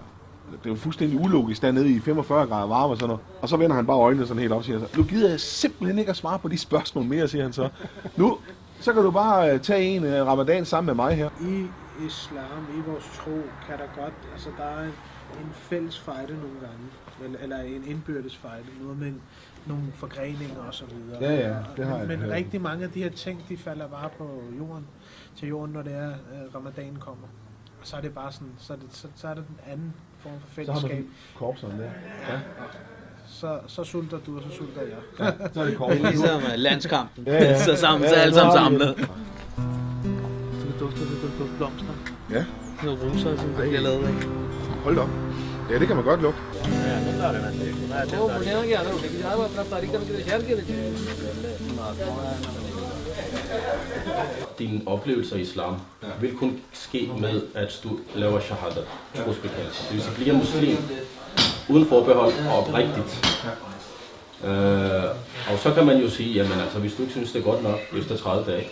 det er jo fuldstændig ulogisk dernede i 45 grader varme og sådan noget. Og så vender han bare øjnene sådan helt op og siger så, nu gider jeg simpelthen ikke at svare på de spørgsmål mere, siger han så. Nu, så kan du bare tage en ramadan sammen med mig her. I islam, i vores tro, kan der godt, altså der er en fælles fejde nogle gange, eller en indbyrdes fejde, noget med nogle forgreninger og så videre. Ja, det har jeg. Men rigtig mange af de her ting, de falder bare på jorden, til jorden, når det er ramadanen kommer. Og så er det bare sådan, så er det den anden form for fællesskab. Så har man korpserne der. Ja. Så sulter du, og så sulter jeg. Ja, så er det korpserne. Det er ligesom landskampen. Ja. Så sammen, så er alle sammen samlet. Det dufter blomster. Ja. Noget roser, som det bliver lavet af. Hold da op. Ja, det kan man godt lugte. Din oplevelse af islam vil kun ske med, at du laver shahada, trosbekendelse. Det vil sige, bliver muslim uden forbehold og oprigtigt. Og så kan man jo sige, jamen altså, hvis du ikke synes, det er godt nok efter 30 dage,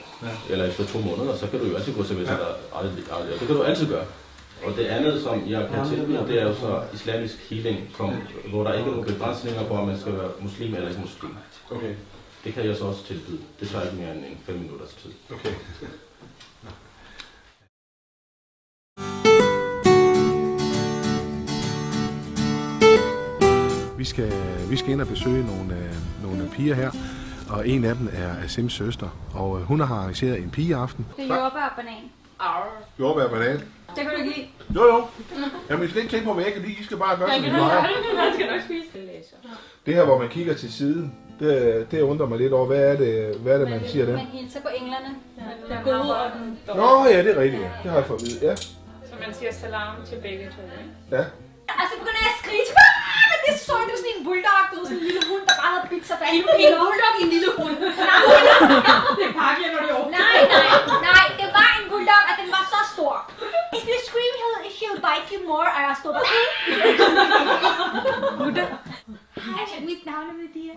eller efter 2 måneder, så kan du jo altid gå til dig aldrig. Det kan du altid gøre. Og det andet, som jeg kan tilbyde, det er jo så islamisk healing, hvor der ikke er nogen begrænsninger på, om man skal være muslim eller ikke muslim. Okay. Det kan jeg så også tilbyde. Det tager ikke mere end 5 minutters tid. Okay. Vi skal ind og besøge nogle piger her, og en af dem er Sims søster, og hun har arrangeret en pigeaften. Det er jordbær og banan. Jordbær og banan. Det kan du ikke lide. Jo. Jamen, I skal ikke tænke på, hvad jeg kan lide. I skal bare gøre, som I plejer. Man skal nok spise det. Det her, hvor man kigger til siden, det undrer mig lidt over. Hvad er det, man siger der? Man hilser på englerne. Den gode og den dårlige. Nå, ja, det er rigtigt. Det har jeg fået at vide, ja. Så man siger salam til begge to, ikke? Ja. Og så begynder jeg at skrige til det er så, det er sådan en bulldog, du ved, sådan en lille hund, der bare havde bidt sig fast. En bulldog i en lille hund. Det er pakke, når de er over. Nej, det var en bulldog, og den var så stor. If you scream, she'll bite you more, og jeg stod bare... Hej, mit navn er Medea.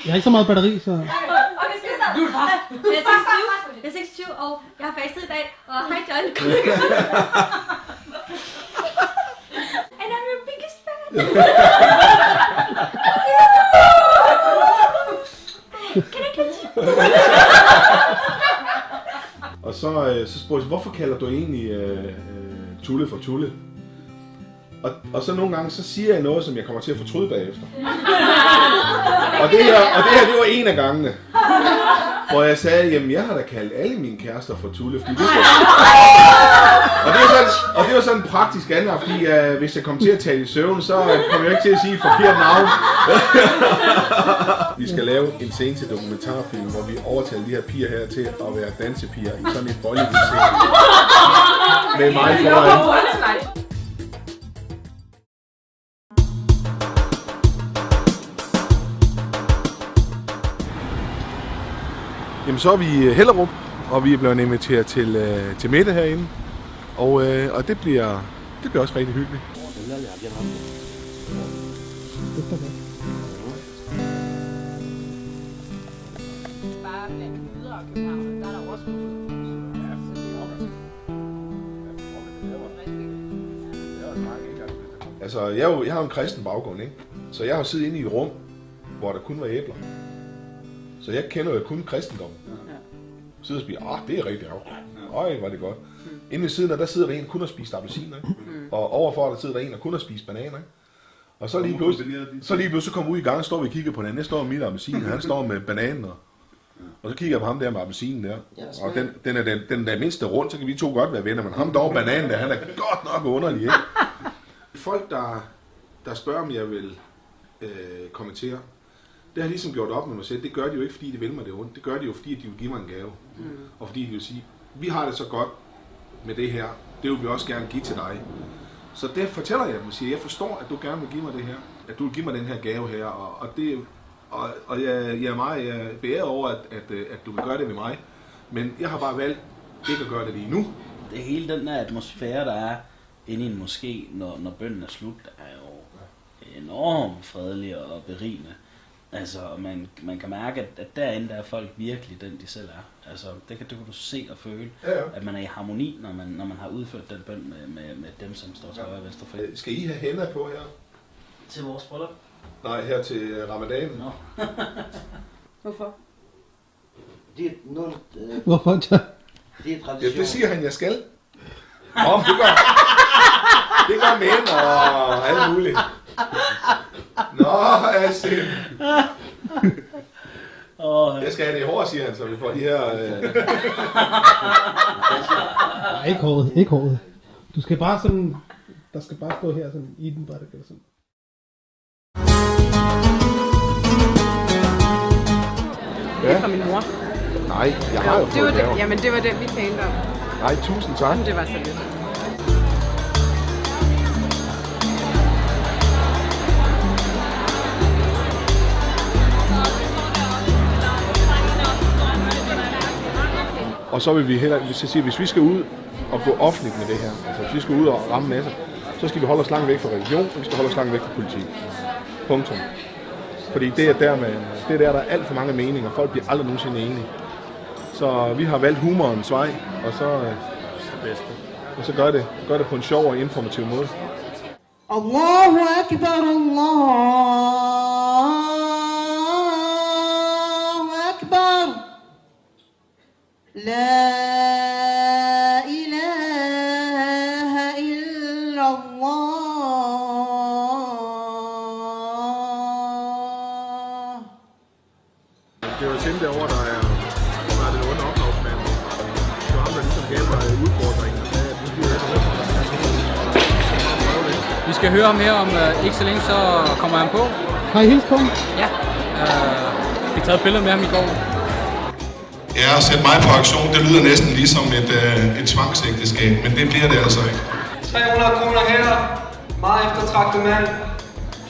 Jeg har ikke så meget batteri, så... Okay, skid dig. Jeg er 26, og jeg har fastet i dag, og hej John. And I'm your biggest fan. Can I catch you? Og så spurgte jeg, hvorfor kalder du egentlig Tulle for Tulle? Og så nogle gange, så siger jeg noget, som jeg kommer til at fortryde bagefter. Og det her, det var en af gangene, hvor jeg sagde, jamen jeg har da kaldt alle mine kærester for Tulle, fordi det og det var sådan en praktisk anlagt, fordi hvis jeg kom til at tale i søvn, så kom jeg ikke til at sige et forkert navn. Vi skal lave en scene til dokumentarfilm, hvor vi overtager de her piger her til at være dansepiger i sådan et Bollywood-scene. Med mig foran. Jamen så er vi i Hellerup, og vi er blevet inviteret til middag herinde. Og det bliver også rigtig hyggeligt. Bare blandt videre og København, der er der også Altså, jeg har en kristen baggrund, ikke? Så jeg har siddet inde i et rum, hvor der kun var æbler. Så jeg kender jo kun kristendommen. Sidder og spiser, det er rigtigt. Øj, var det godt. Inde ved siden af, der sidder der en, kun har spist appelsiner, ikke? Og overfor, der sidder der en, der kun har spist bananer, ikke? Og så lige pludselig, så kommer ud i gang, står vi og kigger på den. Jeg står med mit appelsin, og han står med bananer. Og så kigger jeg på ham der med appelsinen der. Og den der mindste rundt, så kan vi 2 godt være venner. Men ham dog bananen der, han er godt nok underlig, ikke? Folk, der spørger, om jeg vil kommentere, det har ligesom gjort op med mig selv. Det gør de jo ikke, fordi de vil mig det ondt. Det gør de jo, fordi de vil give mig en gave. Og fordi de vil sige, vi har det så godt med det her. Det vil vi også gerne give til dig. Så det fortæller jeg dem og siger, jeg forstår, at du gerne vil give mig det her. At du vil give mig den her gave her. Og jeg er meget beæret over, at du vil gøre det med mig. Men jeg har bare valgt ikke at gøre det lige nu. Det hele den der atmosfære, der er inde i en moské, når bønnen er slut, er jo enormt fredelig og berigende. Altså, man kan mærke, at derinde der er folk virkelig den, de selv er. Altså, det kan du se og føle, at man er i harmoni, når man har udført den bøn med dem, som står til højre og venstre for. Skal I have hænder på her? Til vores bryllup? Nej, her til ramadanen. Hvorfor? Det er noget... Hvorfor? Det er tradition. Ja, det siger han, jeg skal. Det gør mænd og alt muligt. Nå, Asim. Jeg skal have det i hår, siger han, så vi får de her... Nej, ikke håret. Du skal bare sådan... Der skal bare stå her sådan i den brætte eller sådan. Det er fra min mor. Nej, jeg har jo fået det. Jamen, det var den, vi talte om. Nej, tusind tak. Det var så lidt. Og så vil vi sige, hvis vi skal ud og gå offentligt med det her, altså hvis vi skal ud og ramme masser, så skal vi holde os langt væk fra religion, og vi skal holde os langt væk fra politik. Punktum. Fordi det er der er alt for mange meninger. Folk bliver aldrig nogensinde enige. Så vi har valgt humorens vej, og så gør det på en sjov og informativ måde. Allahu Akbar, Allahu Akbar. La ilaha illallah. Det var Tim derovre, der er den onde ophavsmand. Det var ham, der ligesom gav mig udfordringen. Vi skal høre mere om ikke så længe, så kommer han på. Har I hilst på ham? Ja. Vi taget billeder med ham i går. Ja, at sætte mig på aktion, det lyder næsten ligesom et tvangsægteskab, men det bliver det altså ikke. 300 kroner her, meget eftertragtet mand.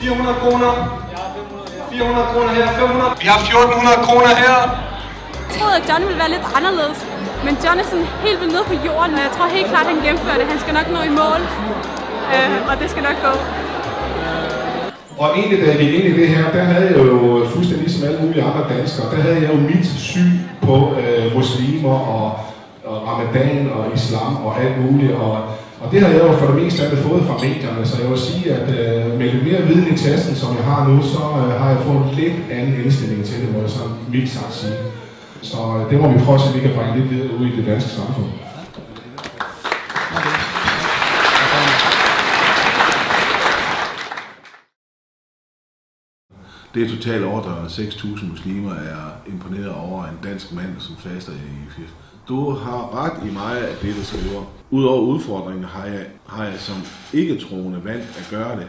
400 kroner. 400 kroner her, 500. Vi har 1400 kroner her. Jeg troede, at John ville være lidt anderledes, men John er sådan helt vildt nede på jorden, og jeg tror helt klart, at han gennemfører det. Han skal nok nå i mål, og det skal nok gå. Og egentlig, da jeg gik ind i det her, der havde jeg jo fuldstændig ligesom alle mulige andre danskere, der havde jeg jo mit syn på muslimer og ramadan og islam og alt muligt. Og det har jeg jo for det meste af det fået fra medierne, så jeg vil sige, at med lidt mere viden i tasken, som jeg har nu, så har jeg fået en lidt anden indstilling til det, må jeg så mildt sagt sige. Så det må vi prøve at se, at vi kan bringe lidt videre ud i det danske samfund. Det er totalt over, at 6.000 muslimer er imponeret over en dansk mand, som faster i 80. Du har ret i meget af det, du skriver. Udover udfordringen har jeg som ikke-troende valgt at gøre det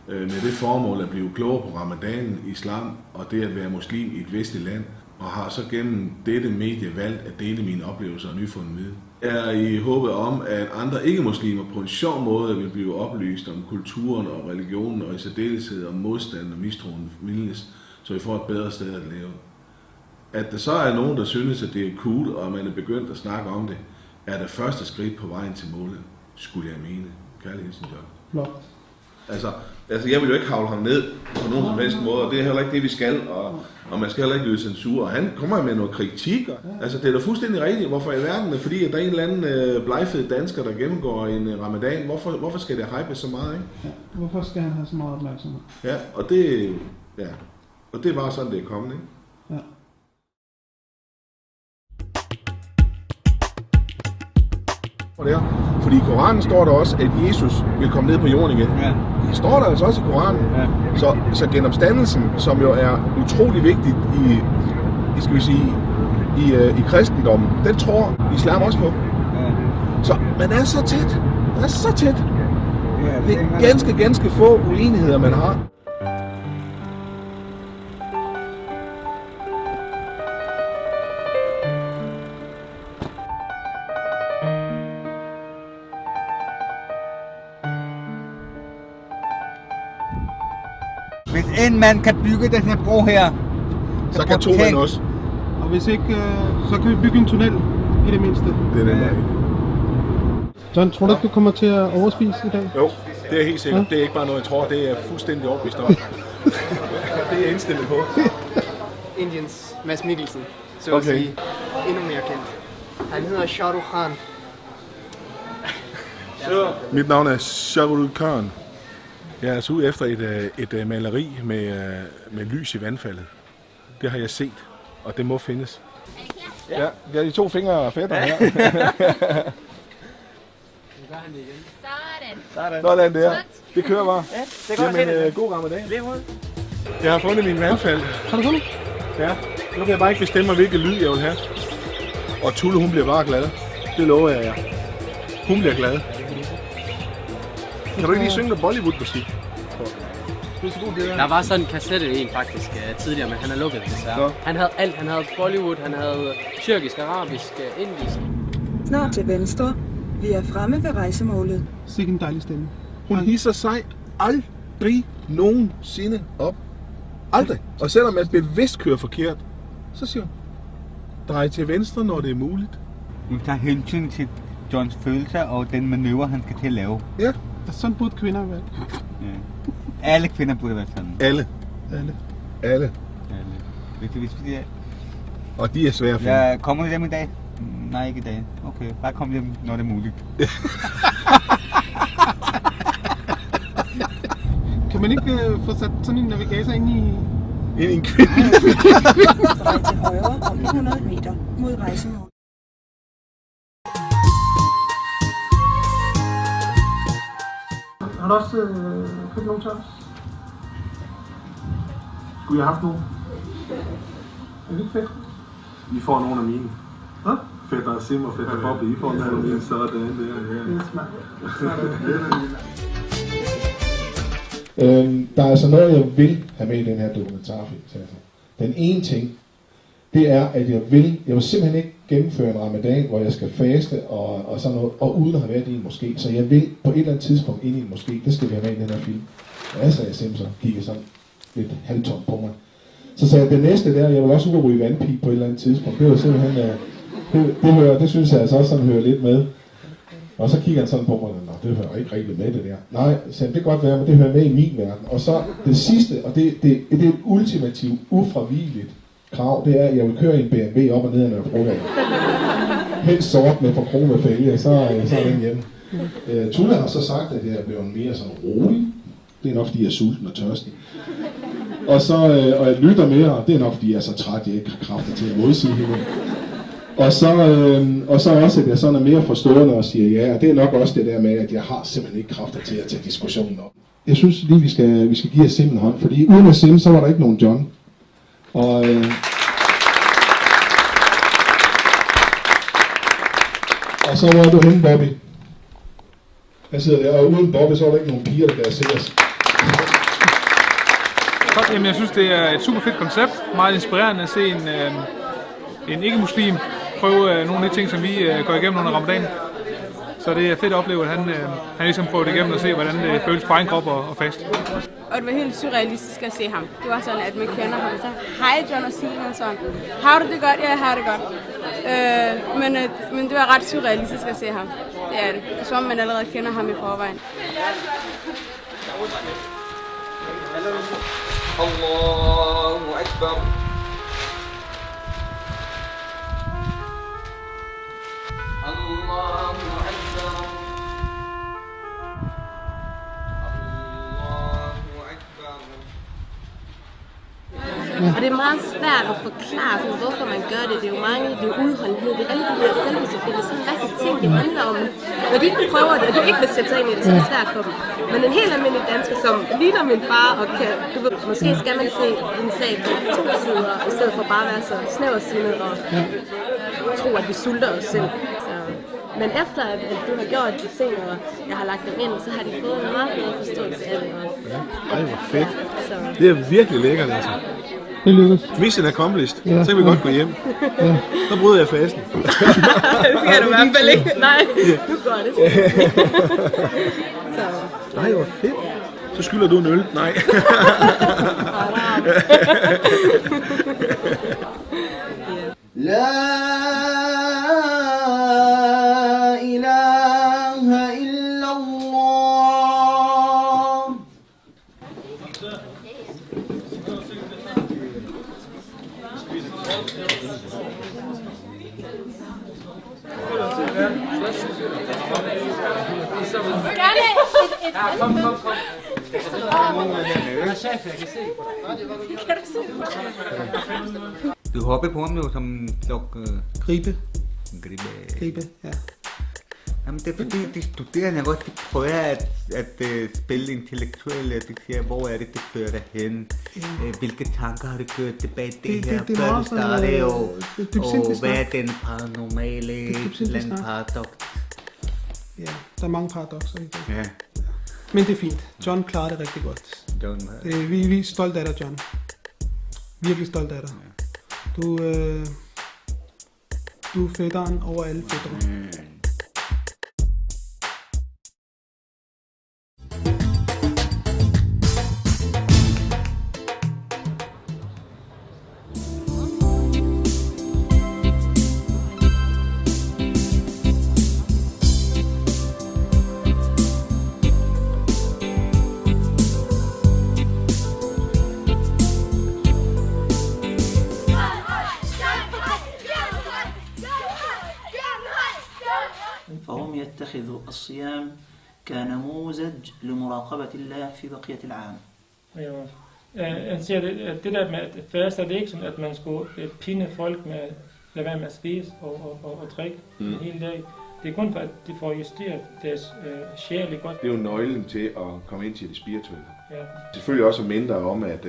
med det formål at blive klogere på ramadanen, islam og det at være muslim i et vestligt land, og har så gennem dette medie valgt at dele mine oplevelser og nyfunden viden. Jeg er i håbet om, at andre ikke-muslimer på en sjov måde vil blive oplyst om kulturen og religionen, og i særdeleshed om modstand og mistroen vildnes, så vi får et bedre sted at leve. At der så er nogen, der synes, at det er cool, og man er begyndt at snakke om det, er det første skridt på vejen til målet, skulle jeg mene. Kærlig hilsen, John. Flot. Altså, jeg vil jo ikke havle ham ned på nogen som helst måde, og det er heller ikke det, vi skal, og man skal heller ikke lyde censur. Og han kommer med noget kritik, altså det er da fuldstændig rigtigt. Hvorfor i verden? Fordi at der er en eller anden blegfed dansker, der gennemgår en ramadan. Hvorfor skal det hype så meget, ikke? Ja, hvorfor skal han have så meget opmærksomhed? Ja, og det er bare sådan, det er kommet, ikke? Ja. Fordi i Koranen står der også, at Jesus vil komme ned på jorden igen. Ja. Det står der altså også i Koranen. Ja. Så genopstandelsen, som jo er utrolig vigtigt i skal vi sige, i kristendommen, den tror islam også på. Så man er så tæt. Man er så tæt. Det er ganske få uenigheder, man har. Hvis en mand kan bygge den her bro her, så kan to mænd også. Og hvis ikke, så kan vi bygge en tunnel i det mindste. Det er den John, tror du ikke, du kommer til at overspise i dag? Jo, det er helt sikkert. Ja. Det er ikke bare noget, jeg tror. Det er fuldstændig overbevist om. Det er jeg indstillet på. Indiens Mads Mikkelsen, så at sige. Endnu mere kendt. Han hedder Shah Rukh Khan. Mit navn er Shah Rukh Khan. Jeg er altså ude efter et maleri med lys i vandfaldet. Det har jeg set, og det må findes. Ja, vi har de 2 fingre fætter her. Sådan der. Det kører bare. Ja, det går Jamen, god ramadan. Jeg har fundet min vandfald. Har du fundet? Ja. Nu kan jeg bare ikke bestemme, hvilken lyd jeg vil have. Og Tulle, hun bliver bare glad. Det lover jeg jer. Hun bliver glad. Kan du ikke lige synge noget Bollywood-musik? Der var sådan en kassette en faktisk tidligere, men han er lukket desværre. Ja. Han havde alt. Han havde Bollywood, han havde tyrkisk, arabisk, indisk. Snart til venstre. Vi er fremme ved rejsemålet. Sikke en dejlig stemme. Hun hisser sig aldrig nogensinde op. Aldrig. Og selvom man bevidst kører forkert, så siger hun, drej til venstre, når det er muligt. Hun tager hensyn til Johns følelser og den manøvre, han skal til at lave. Ja. Og sådan burde kvinder være. Ja. Alle kvinder burde være sådan. Alle. Hvis vi og de er svære at finde. Ja, kommer du hjem i dag? Nej, ikke i dag. Okay, bare kom hjem, når det er muligt. Kan man ikke få sat sådan en navigator ind i en kvinde? Drej til højre om 100 meter mod rejsemålet. Har du også købt nogle tørs? Skulle jeg have haft nogle? Er det ikke fedt? I får nogle af mine. Hvad? Fætter Sim og fætter Bobby, I får nogle af mine, sådan der. Det er smart. Der er altså noget, jeg vil have med i den her dokumentarfilm. Den ene ting, det er, at jeg vil simpelthen ikke gennemføre en ramadan, hvor jeg skal faste og sådan noget, og uden at have været i en moské. Så jeg vil på et eller andet tidspunkt ind i en moské, det skal vi have med i den her film. Og jeg sagde Sim, så kiggede sådan lidt halvtomt på mig. Så sagde jeg, det næste der, jeg vil også ud og ryge vandpig på et eller andet tidspunkt. Det var simpelthen, det synes jeg altså også sådan hører lidt med. Og så kigger han sådan på mig, nå, det hører ikke rigtig med det der. Nej, så det kan godt være, men det hører med i min verden. Og så det sidste, og det er et ultimativt, ufravigeligt krav, det er, at jeg vil køre i en BMW op og ned ad Nørrebro. Helst sort med forkromet fælge, så er den hjemme. Tulle har så sagt, at jeg er blevet mere sådan rolig. Det er nok, fordi jeg er sulten og tørstig. Og jeg lytter mere, det er nok, fordi jeg er så træt, jeg ikke har kræfter til at modsige hende. Og så også, at jeg sådan er mere forstående og siger ja, og det er nok også det der med, at jeg har simpelthen ikke kræfter til at tage diskussionen op. Jeg synes lige, vi skal give Sim en hånd, fordi uden at Sim, så var der ikke nogen John. Og så var du henne, Bobby. Jeg sidder der, og uden Bobby, så var der ikke nogen piger, der kan se os. Godt, jamen jeg synes, det er et super fedt koncept. Meget inspirerende at se en ikke-muslim prøve nogle af de ting, som vi går igennem under ramadan. Så det er fedt at opleve, at han ligesom prøver det igennem og se, hvordan det føles på egen krop og fast. Og det var helt surrealistisk at se ham. Det var sådan, at man kender ham, så hej John og Simon og sådan. Har du det godt? Ja, jeg har det godt. Men det var ret surrealistisk at se ham. Det er det. Det er som om man allerede kender ham i forvejen. Allahu Akbar. Og det er meget svært at forklare, sådan, hvorfor man gør det. Det er jo mange, det er jo udholdenhed, det er alle de her selvdiscipliner, sådan en masse ting, det handler om. Når de ikke prøver det, og de ikke vil sætte sig ind i det, så er det svært for dem. Men en helt almindelig dansker, som ligner min far, og kan, du ved, måske skal man se en sag på 2 sider, i stedet for bare at være så snæversindet og tro, at vi sulter os selv. Men efter at du har gjort de ting, og jeg har lagt dem ind, så har de fået en meget bedre forståelse af det. Ej, hvor fedt. Det er virkelig lækkert, altså. Det lykkes. Mission accomplished. Så kan vi godt gå hjem. Så bryder jeg fasten. Det skal du i hvert fald ikke. Nej, nu går det. Nej, hvor fedt. Så skylder du en øl. Nej. La ilaha illallah. Kom. Du hoppede på ham jo som Gribe, ja. Jamen det er fordi de studerende godt prøver at spille intellektuelle, de siger, hvor er det fører dig hen, hvilke tanker har du kørt tilbage det her, før du startede, og hvad er den paranormale paradoks? Ja, der er mange paradokser i det. Ja. Men det er fint. John klarer det rigtig godt. Vi er stolte af dig, John. Virkelig stolte af dig. Du er fætteren over alle fættere. فهم يتخذوا الصيام كنموذج لمراقبة الله في بقية العام. Han siger, at det der med at faste, er det ikke sådan, at man skulle pine folk med at lade være med at spise og drikke en hel dag. Det er kun for, at de får justeret deres sjæl godt. Det er jo nøglen til at komme ind til det spirituelle. Ja. Selvfølgelig også mindre om, at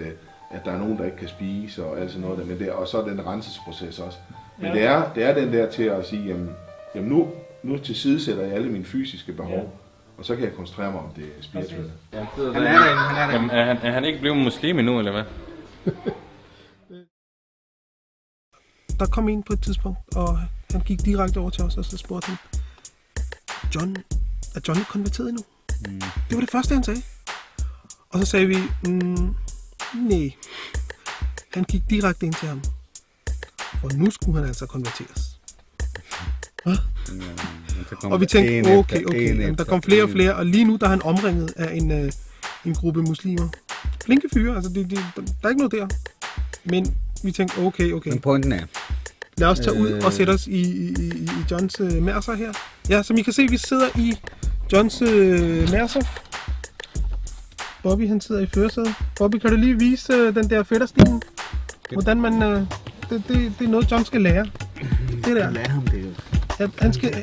der er nogen, der ikke kan spise og alt sådan noget der, men det, og så er den renselsesproces også. Men det er den der til at sige, jamen nu tilsidesætter jeg alle mine fysiske behov, og så kan jeg koncentrere mig om det spirituelle. Er han ikke blevet muslim endnu, eller hvad? Der kom en på et tidspunkt, og han gik direkte over til os, og så spurgte han, er John ikke konverteret endnu? Det var det første, han sagde. Og så sagde vi, nej. Han gik direkte ind til ham. Og nu skulle han altså konverteres. Og vi tænkte, okay, der kom flere og flere, og lige nu der er han omringet af en gruppe muslimer. Flinke fyre, altså der er ikke noget der. Men vi tænkte, okay. Men pointen er, lad os tage ud og sætte os i Johns mærser her. Ja, som I kan se, vi sidder i Johns mærser. Bobby, han sidder i førersædet. Bobby, kan du lige vise den der fætterstigen? Hvordan man... det er noget, John skal lære. Det der. Lære ham det jo. Ja,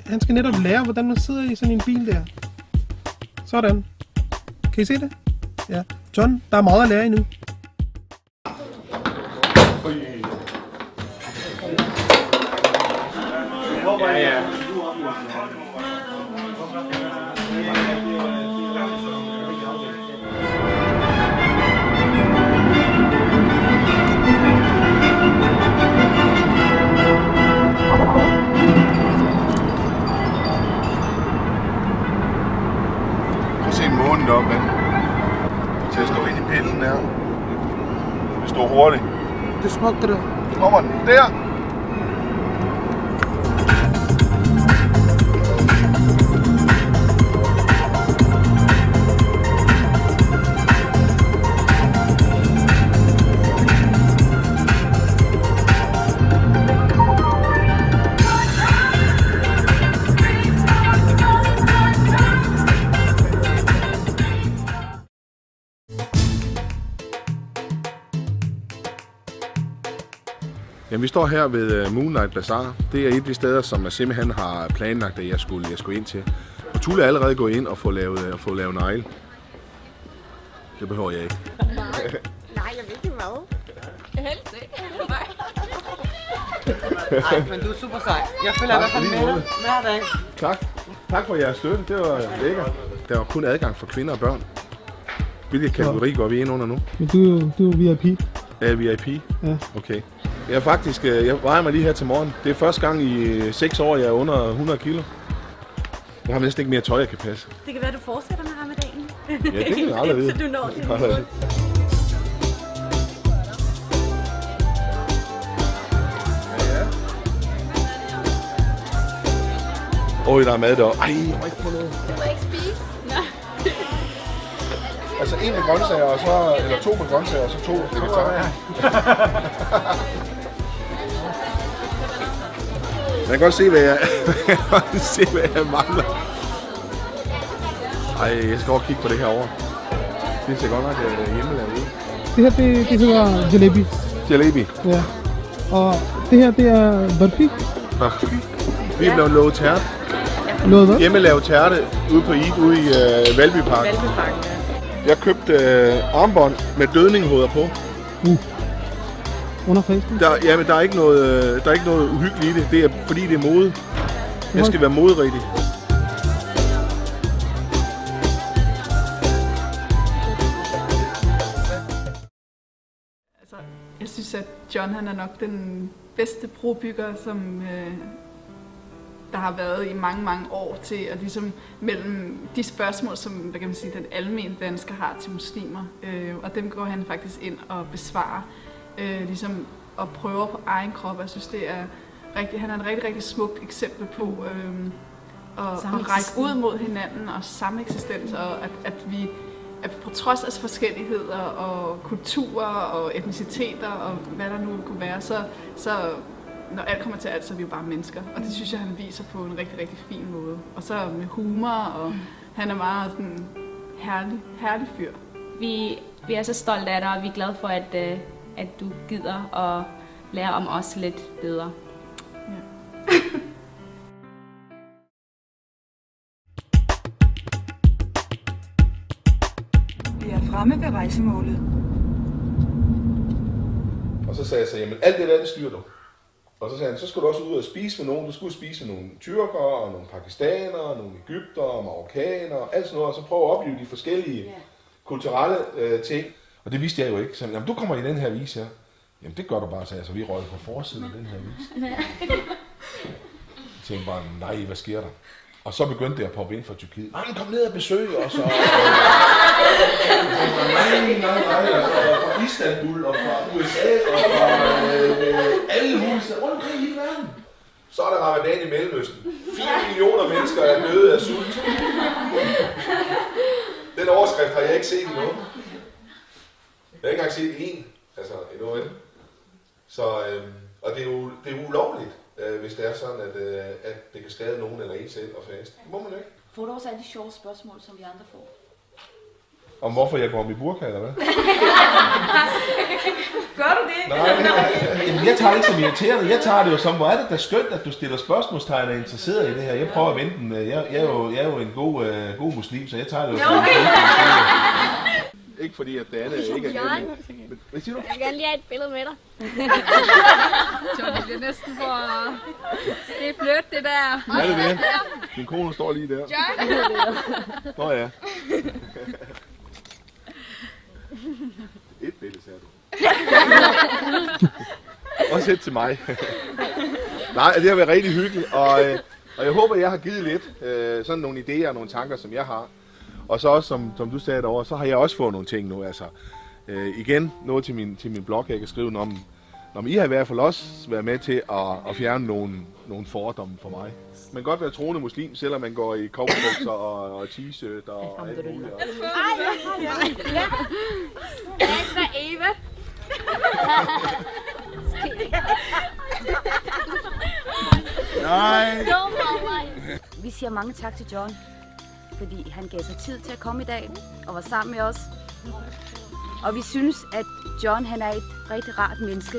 han skal netop lære, hvordan man sidder i sådan en bil der. Sådan. Kan I se det? Ja. John, der er meget at lære endnu. Ja. Se månen deroppe, til at stå ind i pillen her. Det står hurtigt. Det er smukt, det der. Kommer den der? Jamen, vi står her ved Moonlight Bazaar. Det er et af de steder, som jeg simpelthen har planlagt, at jeg skulle ind til. Og Tulle er allerede gået ind og få lavet negle. Det behøver jeg ikke. Nej, jeg ved ikke hvad. Helst ikke. Nej, men du er super sej. Jeg følger i hvert fald med dig hver dag. Tak. Tak for jeres støtte. Det var lækkert. Der var kun adgang for kvinder og børn. Hvilke kategori går vi ind under nu? Men du er VIP. Er VIP? Ja. Okay. Jeg vejer mig lige her til morgen. Det er første gang i 6 år, jeg er under 100 kilo. Jeg har næsten ikke mere tøj, jeg kan passe. Det kan være, du fortsætter med ramadanen. Ja, det kan jeg aldrig vide. Så du når din mål. Der er mad deroppe. Ej, jeg må ikke få noget. Du må ikke spise. Altså 1 med grøntsager, og så, eller 2 med grøntsager, og så 2 vegetarer. Man kan godt se, hvad jeg mangler. Ej, jeg skal over og kigge på det her over. Det ser godt nok hjemmelavet ud. Det her, det hedder jalebi. Jalebi? Ja. Og det her, det er barfi. Barfi. Vi er blevet lovet tærte. Lovet hvad? Hjemmelavet tærte ude på Eid, ude i Valbyparken. Valbyparken, ja. Jeg købte armbånd med dødninghoveder på. Under fasten? Men der er ikke noget uhyggeligt i det. Det er fordi det er mode. Jeg skal være moderigtig. Altså, jeg synes, at John han er nok den bedste brobygger, som der har været i mange, mange år til at ligesom mellem de spørgsmål, som hvad kan man sige, den almene dansker har til muslimer, og dem går han faktisk ind og besvarer, ligesom og prøver på egen krop. Jeg synes, det er rigtig, han er et rigtig, rigtig smukt eksempel på at række ud mod hinanden og sameksistens, og at vi på trods af forskelligheder og kulturer og etniciteter og hvad der nu kunne være, så når alt kommer til alt, så er vi jo bare mennesker. Og det synes jeg, han viser på en rigtig, rigtig fin måde. Og så med humor, og han er meget sådan herlig fyr. Vi er så stolte af dig, og vi er glade for, at du gider at lære om os lidt bedre. Ja. Vi er fremme ved rejsemålet. Og så sagde jeg så, jamen alt det der, det styrer du. Og så sagde han, så skal du også ud og spise med nogen. Du skulle spise med nogle tyrkere, og nogle pakistanere, nogle egyptere, marokkanere, alt sådan noget. Og så prøve at opleve de forskellige kulturelle ting. Og det vidste jeg jo ikke. Så jamen, du kommer i den her avis her. Jamen det gør du bare, sagde jeg. Så vi røg på forsiden af den her avis. Jeg tænkte bare, nej, hvad sker der? Og så begyndte det at poppe ind fra Tyrkiet. Han kom ned og besøg os, og fra Istanbul, og fra USA, og fra alle mulige rundt omkring hele verden. Så er der ramadan i Mellemøsten. 4 millioner mennesker er døde af sult. Den overskrift har jeg ikke set endnu. Jeg har ikke engang set en, altså endnu. Så, og det er ulovligt. Hvis det er sådan, at det kan skade nogen eller en selv og faste. Det må man ikke. Får du også alle de sjove spørgsmål, som vi andre får? Om hvorfor jeg går med burka, eller hvad? Gør du det? Nej, jeg tager det ikke som irriterende. Jeg tager det jo som, hvor er det da skønt, at du stiller spørgsmålstegn og er interesseret i det her. Jeg prøver at vente den. Jeg er jo en god muslim, så jeg tager det jo som ikke fordi, at det andet ikke er galt. Hvad siger du? Jeg vil gerne lige have et billede med dig. John, det bliver næsten for... Det er flødt, det der. Ja, det er det. Min kone står lige der. John! Nå ja. Et billede, sagde du. Også et til mig. Nej, det har været rigtig hyggeligt, og jeg håber, jeg har givet lidt sådan nogle idéer og nogle tanker, som jeg har. Og så også, som du sagde derovre, så har jeg også fået nogle ting nu. Altså, igen, noget til min blog, jeg kan skrive om. Når I har i hvert fald også været med til at fjerne nogle fordomme for mig. Man kan godt være troende muslim, selvom man går i cowboybukser og t-shirt og alt muligt. Ja. Efter Eva. Nej. Vi siger mange tak til John, fordi han gav sig tid til at komme i dag og var sammen med os. Og vi synes, at John han er et rigtig rart menneske,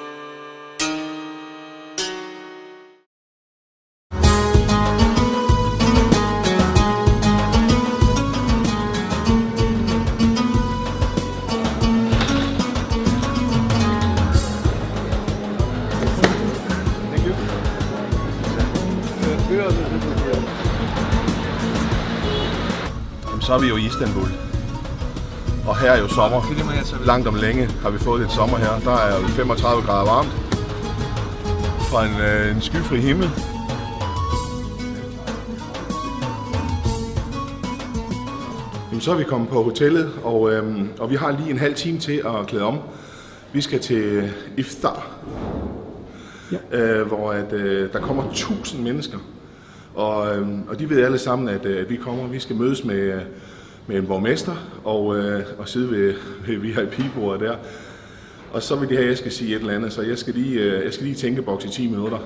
så er vi jo i Istanbul. Og her er jo sommer. Langt om længe har vi fået lidt sommer her. Der er jo 35 grader varmt. Fra en skyfri himmel. Jamen, så er vi kommet på hotellet, og vi har lige en halv time til at klæde om. Vi skal til Iftar, hvor der kommer 1000 mennesker. Og de ved alle sammen, at vi kommer. Vi skal mødes med en borgmester og sidde ved VIP-bordet der. Og så vil de have, at jeg skal sige et eller andet, så jeg skal lige tænkeboks i 10 minutter.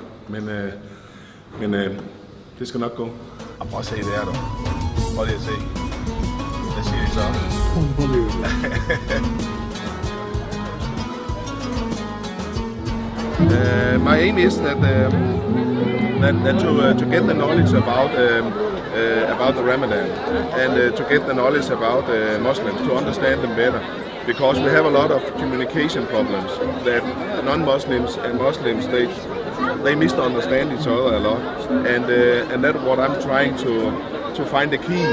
Men det skal nok gå. Og prøv at se det her, du. Prøv lige at se. Hvad siger de så? My aim is that to get the knowledge about the Ramadan and to get the knowledge about Muslims, to understand them better, because we have a lot of communication problems that non-Muslims and Muslims they misunderstand each other a lot, and that's what I'm trying to find the key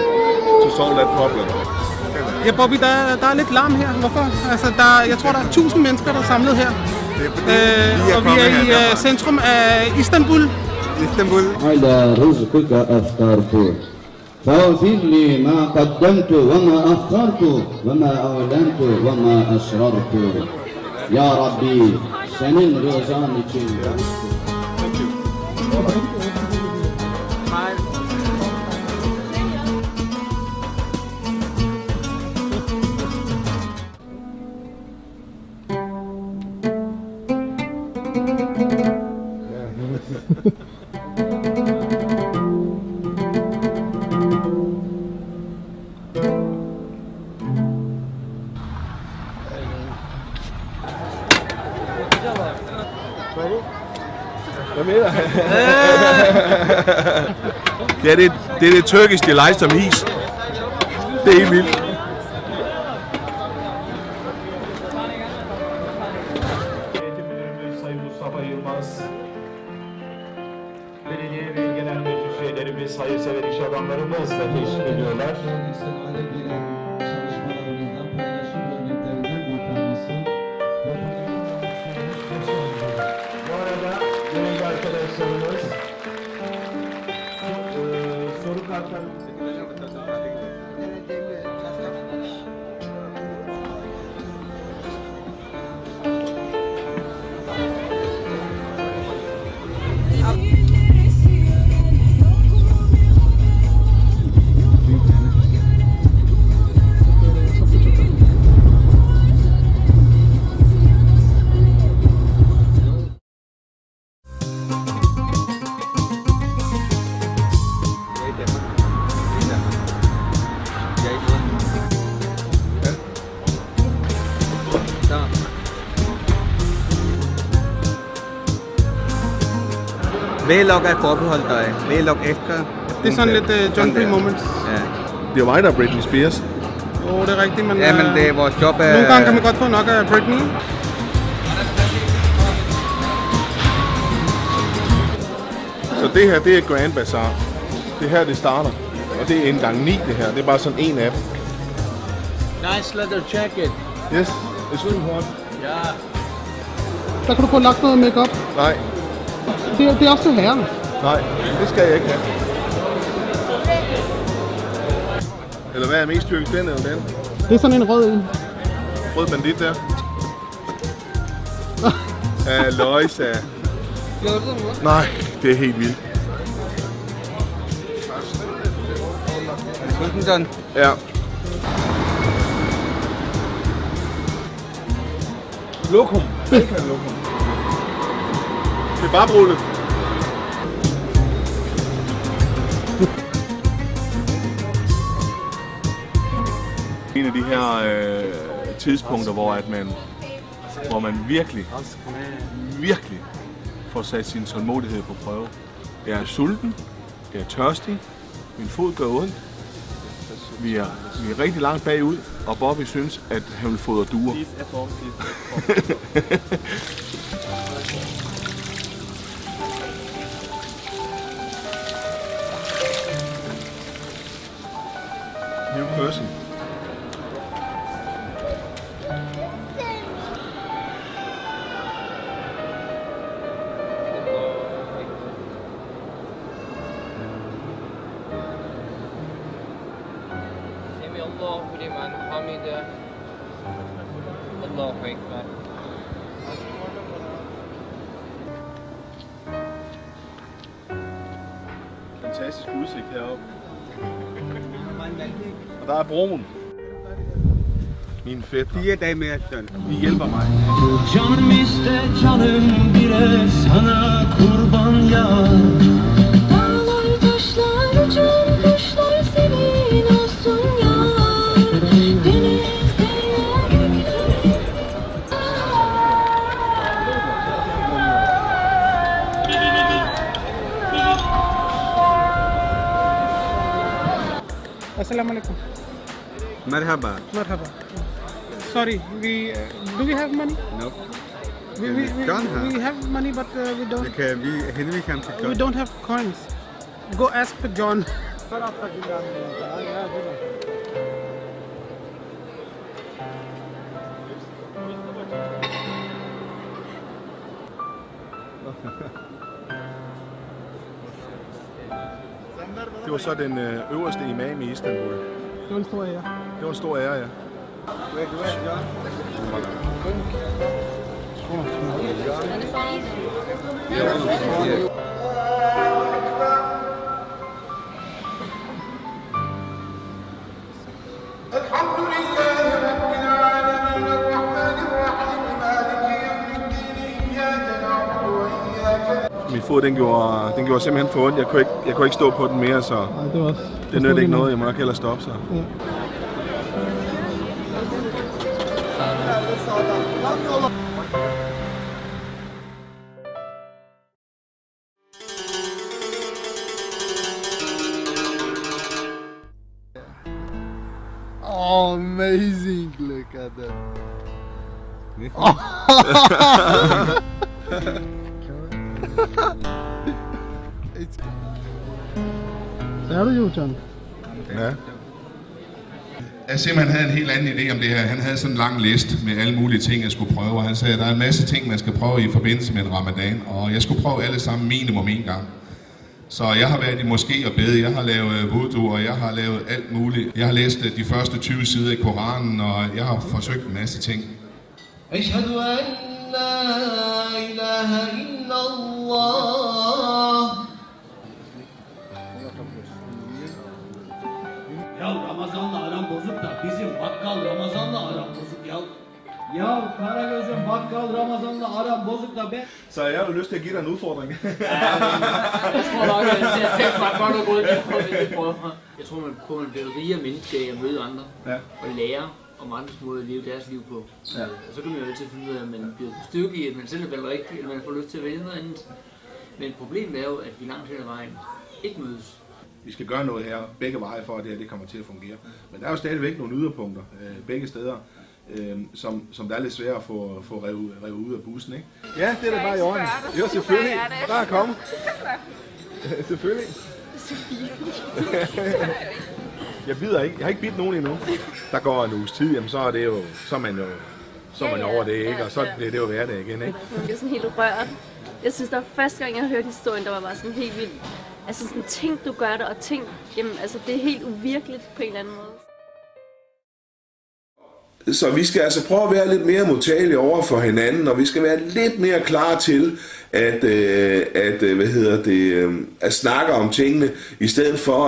to solve that problem. Ja, Bobby, der er lidt larm her. Hvorfor? Altså, jeg tror, der er 1000 mennesker, der er samlet her. Og vi er i centrum af Istanbul. على رزقك أفطرت فاغفر لي ما قدمت وما أخرت وما أعلنت وما أسررت يا ربي senin rızan için. Hvad mener du? Det er det Turkish delight som is. Det er helt vildt. Sayın Mustafa Yılmaz, belediye ve genel meclis üyelerimiz, hayırsever iş adamlarımız da teşrif ediyorlar. Bu arada gönüllü arkadaşlarımız soru kartlarımızı Vlog er forbeholdt dig. Vlog efter. Det er sådan lidt John Free moments. Ja. Det er jo mig, der er Britney Spears. Jo, det er rigtigt, men... Ja, men det er vores job. Nogle gange kan man godt få nok af Britney. Så det her, det er Grand Bazaar. Det her, det starter. Og det er indgang 9, det her. Det er bare sådan en af dem. Nice leather jacket. Yes, it's really hot. Ja. Der kan du få lagt noget make-up. Nej. Det er også til herren. Nej, det skal jeg ikke have. Eller hvad er mest tyrkisk, den eller den? Det er sådan en rød en. Rød bandit der. Løjsa. Nej, det er helt vildt. Sådan. Ja. Lokum. Lokum. Det er bare brullet. En af de her tidspunkter, hvor man virkelig får sat sin tålmodighed på prøve. Jeg er sulten, jeg er tørstig, min fod gør ondt. Vi er rigtig langt bagud, og Bobby synes, at han vil fodre duer. new person. الله لمن حمده الله أكبر. Fantastisk udsigt heroppe. Og der er broen. Min fætter. 4 dage mere, John. De hjælper mig. Canım iste canım bire sana kurban ya. Dağlar taşlar uçan kuşlar senin olsun ya. Deniz Assalamu alaikum. Marhaba. Marhaba. Sorry, do we have money? No. We have money, but we don't. We don't have coins. Go ask for John. Det var så den øverste imam i Istanbul. Det var en stor ære. Det var en stor ære, ja. Min fod, den gjorde simpelthen for ondt. Jeg kunne ikke stå på den mere, så det nødte ikke noget. Jeg må nok hellere stoppe, så. Ja. Oh, amazing! Look at that. Der er du jo, John. Ja. Asim, han havde en helt anden idé om det her. Han havde sådan en lang liste med alle mulige ting, jeg skulle prøve. Og han sagde, at der er en masse ting, man skal prøve i forbindelse med en ramadan. Og jeg skulle prøve alle sammen minimum 1 gang. Så jeg har været i moské og bede, jeg har lavet wudu, og jeg har lavet alt muligt. Jeg har læst de første 20 sider i Koranen, og jeg har forsøgt en masse ting. Ashhadu an la ilaha illallah. Ya Ramazan'la aram bozuk da bizim bakkal Ramazan'la aram bozuk ya. Ya Karagöz'ün bakkal Ramazan'la aram bozuk da be. Så jeg har jo lyst til at give dig en udfordring. Jeg tror nok, at jeg tænker mig godt og godt. Jeg tror, man bliver rigere menneske af at møde andre og lære om andres måde at leve deres liv på. Ja. Så kan man jo altid finde ud af, at man bliver styrke i, at man selv er valgt rigtigt, eller man får lyst til at vælge noget andet. Men problemet er jo, at vi langt hen ad vejen ikke mødes. Vi skal gøre noget her begge veje for, at det her kommer til at fungere. Men der er jo stadigvæk nogle yderpunkter begge steder, som der er lidt svært at få revet ud af bussen, ikke? Ja, det er da bare i orden. Jo, selvfølgelig. Bare kom. Selvfølgelig. Jeg bider ikke. Jeg har ikke bidt nogen endnu. Der går en uges tid, jamen så er man jo over det, ikke? Og så bliver det jo hverdag igen, ikke? Man bliver sådan helt rørt. Jeg synes, det var første gang, jeg hørte historien, der var bare sådan helt vildt. Altså sådan, tænk du gør det, og tænk, jamen altså det er helt uvirkeligt på en eller anden måde. Så vi skal altså prøve at være lidt mere modtagelige over for hinanden, og vi skal være lidt mere klar til at snakke om tingene, i stedet for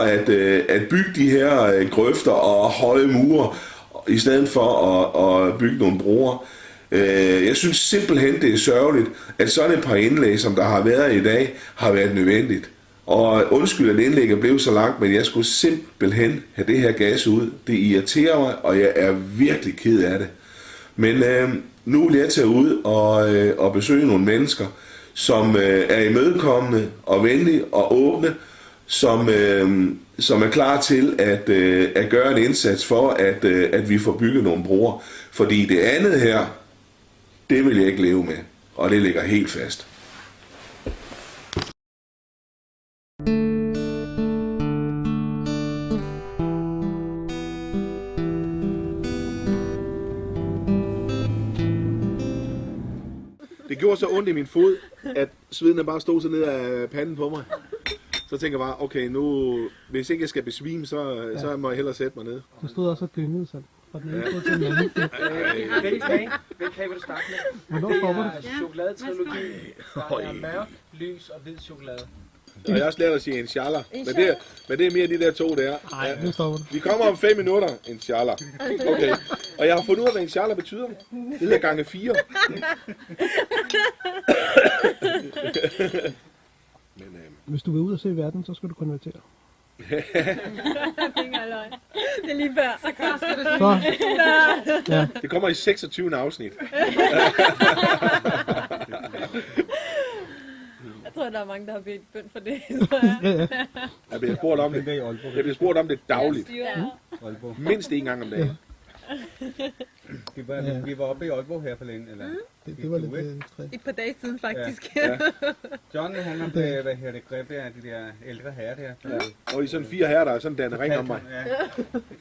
at bygge de her grøfter og høje mure, i stedet for at bygge nogle broer. Jeg synes simpelthen, det er sørgeligt, at sådan et par indlæg, som der har været i dag, har været nødvendigt. Og undskyld, at indlægget blev så langt, men jeg skulle simpelthen have det her gas ud. Det irriterer mig, og jeg er virkelig ked af det. Men nu vil jeg tage ud og besøge nogle mennesker, som er imødekommende og venlige og åbne, som er klar til at gøre en indsats for, at vi får bygget nogle broer. Fordi det andet her, det vil jeg ikke leve med, og det ligger helt fast. det gjorde så ondt i min fod, at sveden bare stod så ned af panden på mig. Så tænker jeg bare, okay, nu, hvis ikke jeg skal besvime, så må jeg hellere sætte mig ned. Du stod også og gyngede sådan. Fra den ene fod til den anden. Hvilken kage vil du starte med? Hvornår stopper det? Det er chokoladetrilogi. Der er mørk, lys og hvid chokolade. Og jeg har også lært at sige inshallah. Men det er mere de der to der. Nej, nu stopper du. Vi kommer om 5 minutter, inshallah. Okay. Og jeg har fundet ud af, hvad inshallah betyder. Det hedder gange 4. Men, hvis du vil ud og se verden, så skal du konvertere. Det er lige før. Så skal du så. Ja. Det kommer i 26. afsnit. Jeg tror, der er mange, der har bedt bøn for det. Jeg bliver spurgt om det. Jeg bliver spurgt om det dagligt. Mindst en gang om dagen. Vi var oppe i Aalborg her forleden, eller? Det var lidt et par dage siden, faktisk. Ja. John, han har blevet, grebet af de der ældre herrer der. Ja. Og de sådan 4 herrer, der er sådan dannet ring om mig.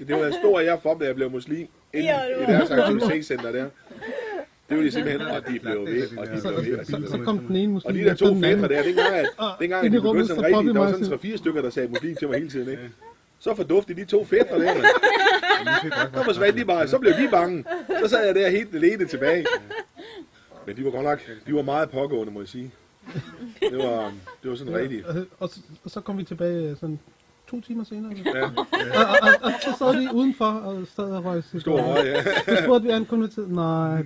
Det var en stor ære for dem, da jeg blev muslim. I deres aktivitetscenter der. Det var de simpelthen, og de blev ved, og de blev ved. Så kom den ene muslim. Og de der 2 fædre der, dengang de begyndte sådan rigtigt, der var sådan 3-4 stykker, der sagde muslim til mig hele tiden, ikke? Så forduftede de 2 fædre der. Så forsvandt de bare, så blev de bange. Så sad jeg der helt alene tilbage. Men de var godt nok, de var meget pågående, må jeg sige. Det var sådan rigtigt. Og så kom vi tilbage sådan 2 timer senere. Ja. Og så sad de udenfor og sad og røg sig. Stor røg, ja. Så spurgte vi ankonverteret. Nej,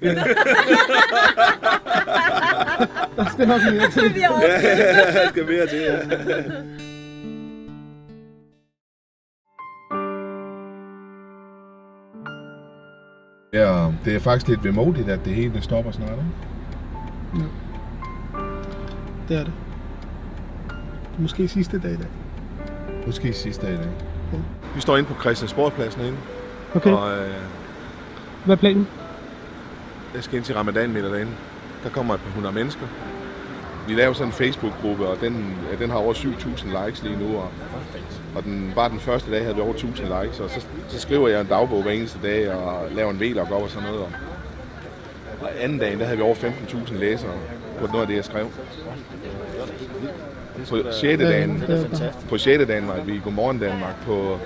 der skal nok mere til. Ja, der skal mere til, ja. Ja, det er faktisk lidt vemodigt, at det hele stopper snart, ikke? Ja. Det er det. Måske sidste dag i dag. Måske sidste dag i dag. Ja. Vi står inde på Christiansborgpladsen inde. Okay. Og, hvad er planen? Jeg skal ind til Ramadan-middag derinde. Der kommer et par 100 mennesker. Vi laver sådan en Facebook-gruppe, og den har over 7.000 likes lige nu. Og bare den første dag havde vi over 1.000 likes, og så skriver jeg en dagbog hver eneste dag og laver en vlog op og sådan noget. Og anden dagen, der havde vi over 15.000 læsere på noget af det, jeg skrev. På 6. dagen var vi i Godmorgen Danmark. På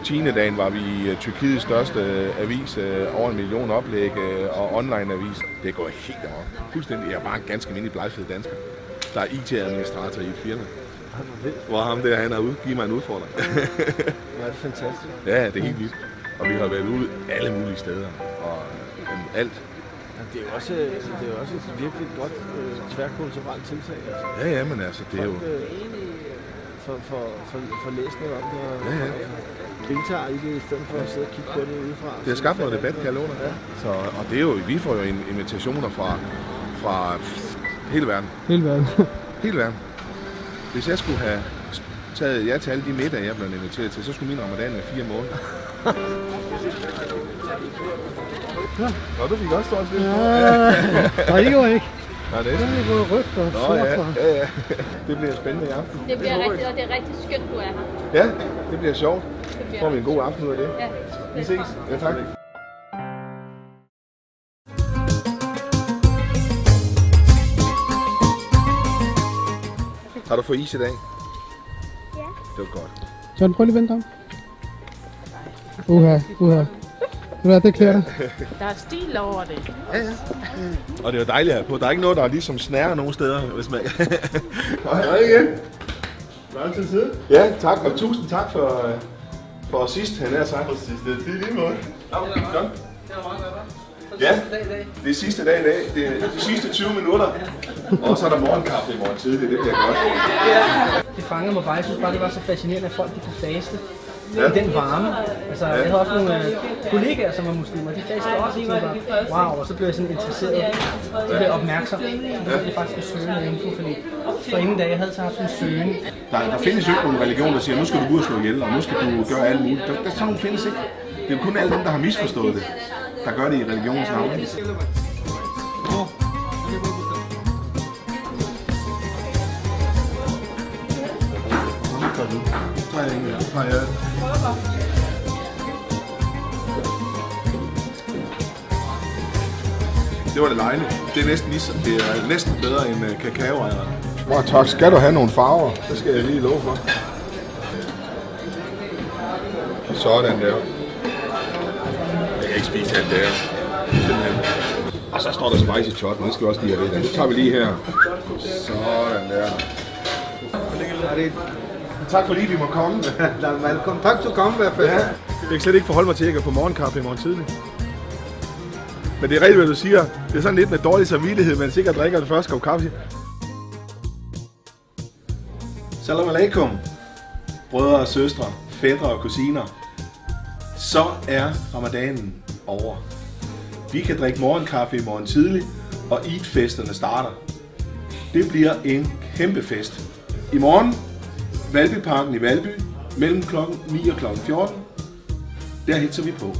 10. dagen var vi i Tyrkiets største avis, over 1 million oplæg og online avis. Det går helt over. Fuldstændig. Jeg er bare en ganske almindelig blegfed dansker, der er IT-administrator i et firma. Hvor ham der, han har givet mig en udfordring. Ja, det er fantastisk. Ja, det er helt vildt. Og vi har været ude alle mulige steder. Og alt. Det er jo også et virkelig godt tværkulturelt tiltag. Altså. Ja, men altså, det er jo... For læst noget om det, og deltager i det, i stedet for at sidde og kigge på det udefra. Det har skabt noget debat, kan jeg love dig. Ja. Og det er jo, vi får jo invitationer fra hele verden. Hele verden. Hvis jeg skulle have taget jer til alle de middage, jeg blev inviteret til, så skulle min ramadan være 4 måneder. Ja. Nå, du fik også stort lidt på. Nej, det går ikke. Nej, det er det. Det går rødt og sort. Ja. Det bliver spændende i aften. Det bliver rigtigt, og det er rigtig skønt, du er her. Ja, det bliver sjovt. Så får vi en god aften ud af det. Ja. Vi ses. Ja, tak. Har du fået is i dag? Ja. Det var godt. John, prøv lige at vente om. Det klæder dig. Der er stil over det. Ja. Og det er jo dejligt at have på. Der er ikke noget, der ligesom snærer nogen steder, hvis man... Hej igen. Lang tid siden. Ja, tak. Og tusind tak for sidst, han er sagt. Det er lige måde. John? Ja, det er sidste dag i dag. Det er de sidste 20 minutter. Og så er der morgenkaffe i morgen tidlig. Det bliver godt. Det fangede mig bare. Jeg synes bare, det var så fascinerende, at folk de kunne faste. I den varme. Altså, jeg havde også nogle kollegaer, som var muslimer. De fastede også. Og bare, wow, og så blev jeg sådan interesseret. Så blev jeg opmærksom. Så blev jeg faktisk søge noget info, fordi for ingen dag jeg havde så haft en søgen. Der findes jo ikke nogen religion, der siger, nu skal du gå ud og slå ihjel, og nu skal du gøre alt muligt. Der sådan nogle findes ikke. Det er jo kun alle dem, der har misforstået det, der gør det i religionens navn. Det var det dejligt. Det er næsten bedre end kakaoejeren. Hvor tak. Skal du have nogle farver? Det skal jeg lige love for. Sådan der. Jeg kan ikke spise alt det her. Simpelthen. Og så står der spicy chutney. Det skal vi også lige have ved. Det tager vi lige her. Sådan der. Tak fordi vi må komme. Velkommen. Tak til at komme i hvert fald. Ja. Jeg kan slet ikke forholde mig til, at jeg kan få morgenkaffe i morgen tidlig. Men det er rigtigt, hvad du siger. Det er sådan lidt med dårlig samvittighed, men sikkert drikker det første kop kaffe. Salam alaikum, brødre og søstre, fædre og kusiner. Så er ramadanen over. Vi kan drikke morgenkaffe i morgen tidlig, og Eid-festerne starter. Det bliver en kæmpe fest. I morgen, Valbyparken i Valby, mellem klokken 9 og klokken 14. Der hilser vi på.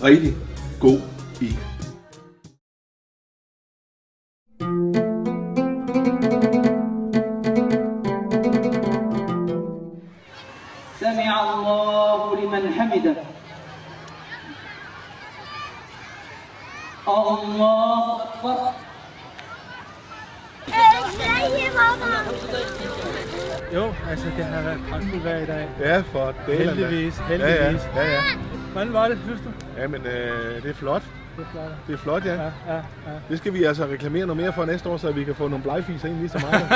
Rigtig god Eid. سمع الله لمن حمده الله أكبر Jo, altså det har været pragtfuldt vejr i dag. Ja, for delen. Heldigvis. Ja. Hvordan var det, synes du? Jamen, det er flot. Det er flot. Det er flot, ja. Ja. Det skal vi altså reklamere noget mere for næste år, så vi kan få nogle blegfiser ind lige så meget.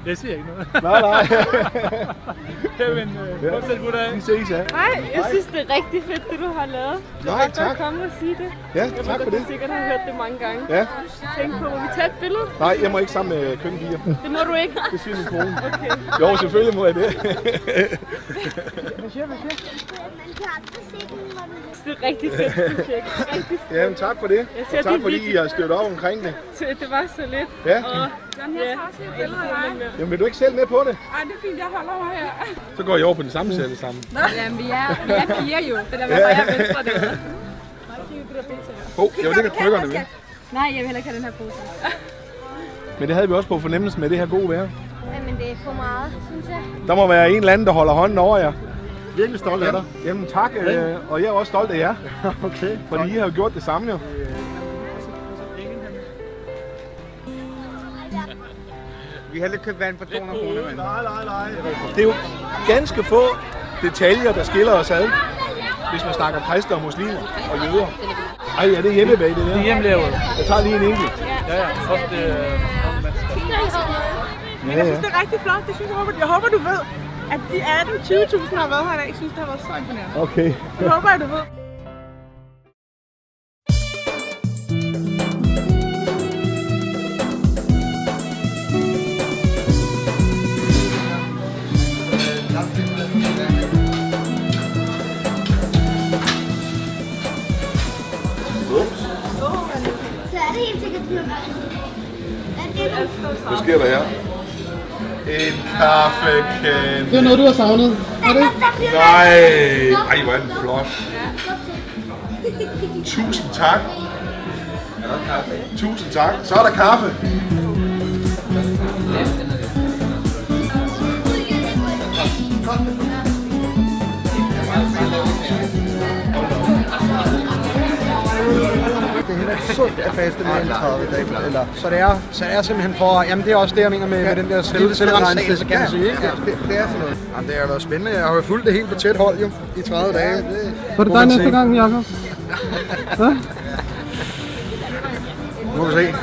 Jeg siger ikke noget. Nej. Jamen, fortsæt god dag. Vi ses, ja. Nej, jeg synes, det er rigtig fedt, det du har lavet. Nej, tak. Jeg komme og sige det. Ja, tak for det. Jeg sikkert har hørt det mange gange. Ja. Tænk på, må vi tage et billede? Nej, jeg må ikke sammen med køkkenpiger. Det må du ikke? Det siger min kone. Okay. Jo, selvfølgelig må jeg det. Hvad siger? Det er rigtig fedt projekt. Rigtig fedt. Jamen, tak for det. Og tak fordi I har støttet op omkring det. Det var så lidt. Ja. Og John, jeg tager også et billede af dig. Jamen, vil du ikke selv med på det? Ej, det er fint, jeg holder mig her. Så går I over på det samme sætte sammen. Jamen, vi er fire jo. Det der med højre og venstre der. Jeg vil ikke have krykkerne med. Nej, jeg vil heller ikke have den her pose. Men det havde vi også på fornemmelsen med det her gode vejr. Men det er for meget, synes jeg. Der må være en eller anden, der holder hånden over jer. Virkelig stolt af dig. Jamen tak, og jeg er også stolt af jer. Okay. Fordi I har jo gjort det samme jo. Vi har lidt købt vand for 200 kroner, mand. Nej. Det er jo ganske få detaljer, der skiller os ad, hvis man snakker kristne og muslimer og jøder. Ej, er det hjemmebag det der? Det er hjemmelavet. Jeg tager lige en enkelt. Ja. Også det... Men jeg synes, det er rigtig flot. Det synes jeg håber, du ved, at de 18-20.000 har været her i dag. Jeg synes, det har været så imponerende. Okay. Det håber jeg, du ved. Så er det helt sikkert dyrt. Hvad sker der her? En kaffekande. Det er noget, du har savnet. Er det? Nej, hvor er den flot. Tusind tak. Tusind tak. Så er der kaffe. Det er heller ikke sundt at faste mere end 30 dage. Eller, så det er simpelthen for... Jamen det er også det, jeg mener med den der selvrensagelse, kan man sige. Ikke? Det er sådan noget. Jamen, det har været spændende. Jeg har jo fulgt det helt på tæt hold jo, i 30 dage. Var det dig næste gang, Jacob? Hvad? Må vi se.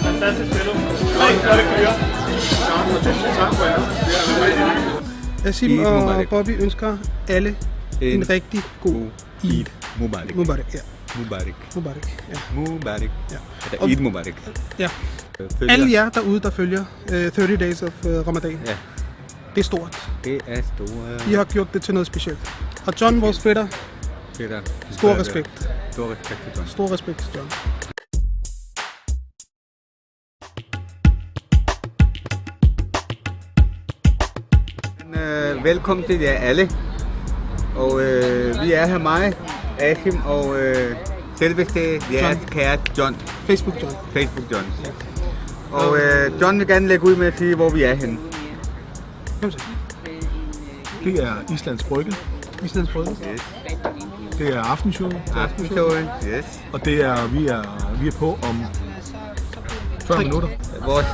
Fantastisk billede. Rigtig godt, det kører. Tak for jer. Asim og Bobby ønsker alle en rigtig god Eid. Mubarak. Mubarak, ja. Mubarak. Mubarak, ja. Mubarak. Ja. Eller Eid Mubarak. Ja. Alle jer derude, der følger 30 Days of Ramadan. Ja. Det er stort. Det er stort. I har gjort det til noget specielt. Og John, vores fætter, stor respekt. Stor respekt til John. Stor respekt til John. Velkommen til jer alle. Og vi er her mig, Asim og selveste jeres kære John. Facebook John. Facebook John. Og John vil gerne lægge ud med at sige, hvor vi er henne. Det er Islands Brygge. Islands Brygge. Yes. Det er aftenshowet. Aftenshowet, yes. Og det er, vi er på om 40 minutter. Vores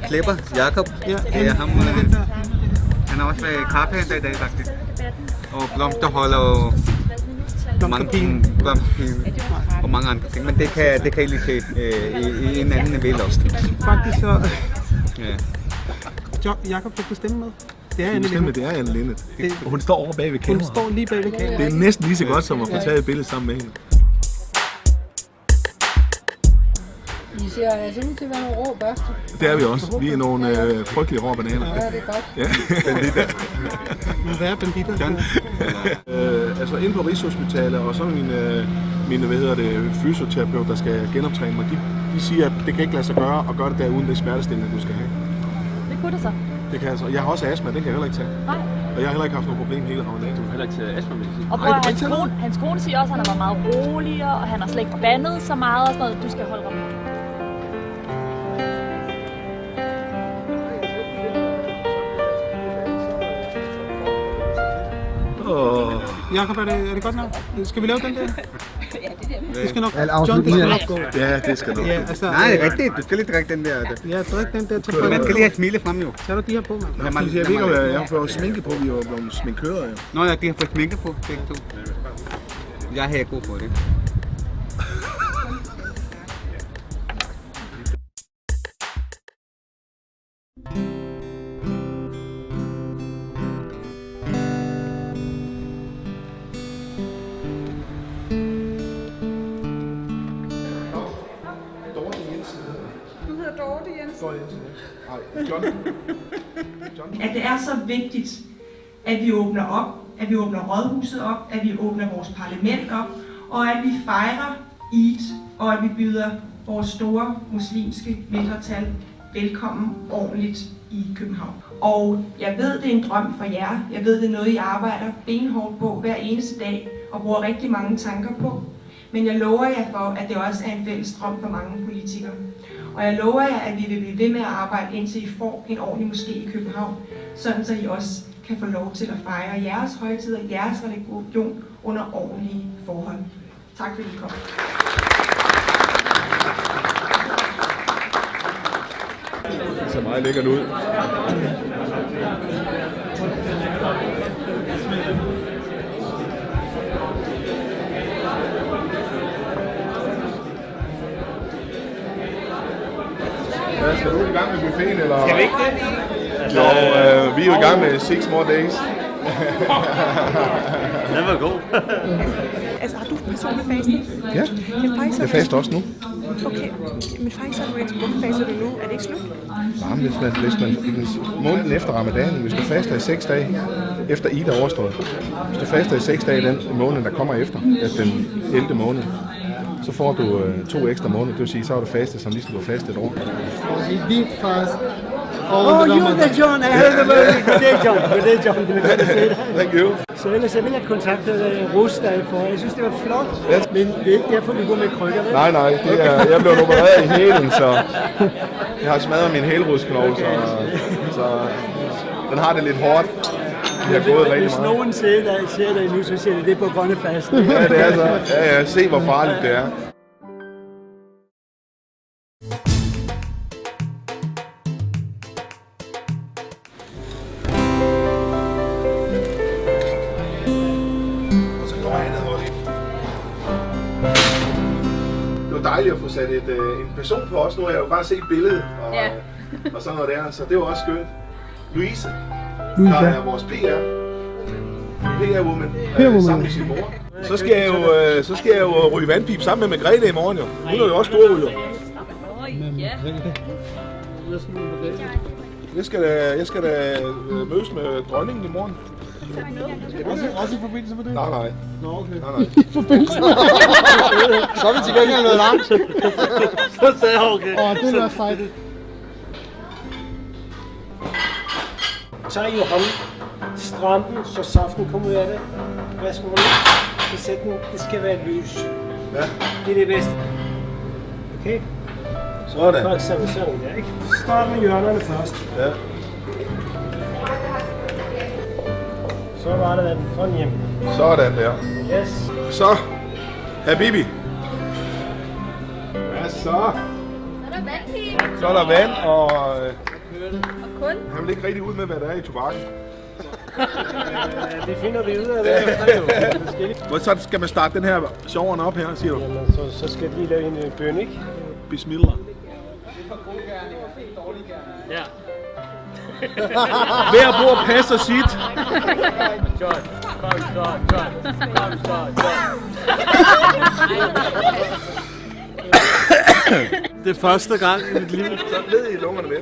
klipper, Jakob, det er ham. Han har også været kaffehenter i dag faktisk. Og blomsterholder og blomsterpine og mange andre ting. Men det kan I lige se i en anden vel også. Faktisk så... Ja. Jakob, fik du stemme med? Det er Anne Linnet. Og hun står over bag ved kameraet. Hun står lige bag ved kameraet. Det er næsten lige så godt som at få taget et billede sammen med hende. I ser simpelthen til at være nogle rå børster. Det er vi også. Vi er nogle frygtelige rå bananer. Ja, det er godt. Ja. Men hvad er banditter? Altså inde på Rigshospitalet, og så mine fysioterapeuter, der skal genoptræne mig, de siger, at det kan ikke lade sig gøre at gøre det der uden det smertestillende, du skal have. Det kunne det så. Det kan altså. Jeg har også astma, den kan jeg heller ikke tage. Nej. Og jeg har heller ikke haft noget problem hele ramadagen. Du har heller ikke taget astma-medicin? Og prøv, hans kone siger også, at han har været meget roligere, og han har slet ikke bandet så meget og sådan noget. Du skal holde ram. Jakob, er det godt nok? Skal vi lave den der? Ja, det skal nok. John, det skal nok gå. Ja, det skal nok gå. Altså, nej, det er rigtigt. Du skal lige drikke den der. Ja, drik den der. Man skal lige have smile frem jo. Så er du de her på, mand. Jeg ved ikke, om jeg har fået sminke på. Vi var blevet sminkører, jo. Nå ja, de har fået sminke på, begge to. Jeg har ikke god på det. At det er så vigtigt, at vi åbner op, at vi åbner rådhuset op, at vi åbner vores parlament op, og at vi fejrer Eid, og at vi byder vores store muslimske mindretal velkommen ordentligt i København. Og jeg ved, det er en drøm for jer. Jeg ved, det er noget, I arbejder benhårdt på hver eneste dag og bruger rigtig mange tanker på. Men jeg lover jer for, at det også er en fælles drøm for mange politikere. Og jeg lover jer, at vi vil blive ved med at arbejde, indtil I får en ordentlig moské i København, sådan så I også kan få lov til at fejre jeres højtider, jeres religion under ordentlige forhold. Tak fordi I kom. Det ser meget lækkert ud. Skal du i gang med buffeten, eller? Skal vi ikke det? Jo, vi er jo i gang med 6 more days. Den var god. Altså, har du personlig faste? Ja, jeg faster også nu. Okay, men faktisk har du ikke. Hvorfor faster du nu? Er det ikke slut? Nej, hvis man måneden efter ramadanen, hvis du faster i 6 dage, efter Eid er overstået, hvis du faster i 6 dage den måned, der kommer efter, den 11. måned, så får du 2 ekstra måneder, det vil sige, så har du fastet, som ligesom du har fastet et år. Deep fast. Oh, you're the John. I heard about it. Good day, John. Good day, John. Thank you. Så ellers jeg vil have kontaktet Rosdag for. Jeg synes, det var flot. Men det er ikke derfor, vi går med krykker, vel? Nej, jeg blev opereret i hælen, så jeg har smadret min hælrodsknogle, så den har det lidt hårdt. Det har gået rigtig Hvis meget. nogen ser dig nu, så siger det på grønne fasten. Ja, det er så. Ja, se hvor farligt det er. Det var dejligt at få sat en person på os. Nu har jeg jo bare set billedet og sådan noget der, så det var også skønt. Louise, der er vores PR-woman, sammen med sin mor. Så skal jeg jo ryge vandpip sammen med Margrethe i morgen jo. Hun er jo også storryger. Jeg skal da mødes med dronningen i morgen. Også i forbindelse med det? Nej. Nå, okay. Nej. I forbindelse med det? Så er vi til gengæld noget langt. Så sagde jeg okay. Det er fejlet. Så er I jo ham strampen, så saften kommer ud af det. Værsgo. så sæt den, det skal være lys. Ja. Det er det bedste. Okay? Sådan. Godt, sådan der, ikke? Start med hjørnerne først. Ja. Så var det den. Sådan hjem. Sådan der. Yes. Så, Habibi. Hvad så? Så er der vandpil. Så er der vand, og kun. han vil ikke rigtig ud med, hvad der er i tobakken. Det finder vi ud af det. Så skal man starte den her sjoveren op her, siger du? Jamen, så skal vi lige lave en bøn, ikke? Bismillah. Ja. Hver bord passer sit. John. Det er første gang i mit liv. Så ned i lungerne med.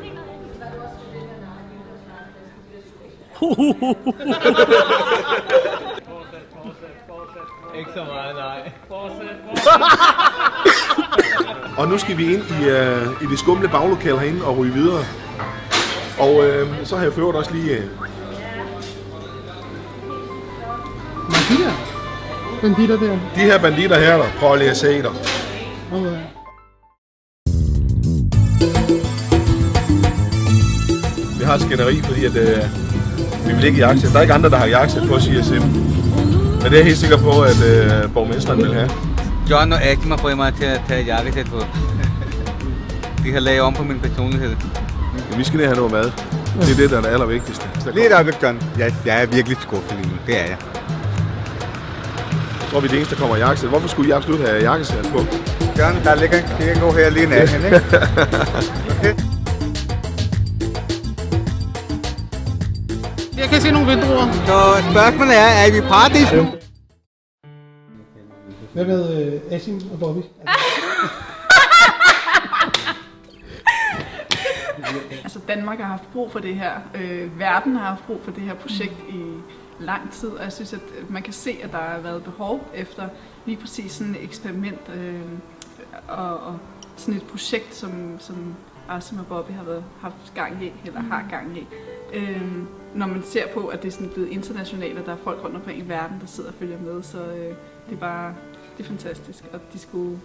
Ikke så meget, nej. Og nu skal vi ind i det skumle baglokale herinde og ryge videre. Og så har jeg ført også lige... Banditter der. De her banditter her, der prøver lige at se dig. Okay. Vi har skænderi, fordi at, vi vil ikke jagtsæt. Der er ikke andre, der har jagtsæt på CSM. Men det er jeg helt sikker på, at borgmesteren vil have. John og Akima får mig til at tage jakkesæt på. De har lavet om på min personlighed. Ja, vi skal ned have noget mad. Det er det, der er det allervigtigste. Lige et øjeblik, John. Jeg er virkelig skuffet lige nu. Det er jeg. Jeg tror, vi er det eneste, der kommer i jakkesæt. Hvorfor skulle I absolut have jakkesæt på? John, der ligger en kirkegård her lige nærheden, ikke? Okay. Jeg kan se nogle vinduer. Så spørgsmålet er I i paradis? Hvad med Asim og Bobby? Altså Danmark har haft brug for det her. Verden har haft brug for det her projekt i lang tid, og jeg synes, at man kan se, at der har været behov efter lige præcis sådan et eksperiment og sådan et projekt, som Asim og Bobby har haft gang i, eller har gang i. Når man ser på, at det er sådan blevet internationalt, og der er folk rundt omkring i verden, der sidder og følger med, så det er fantastisk, og de skulle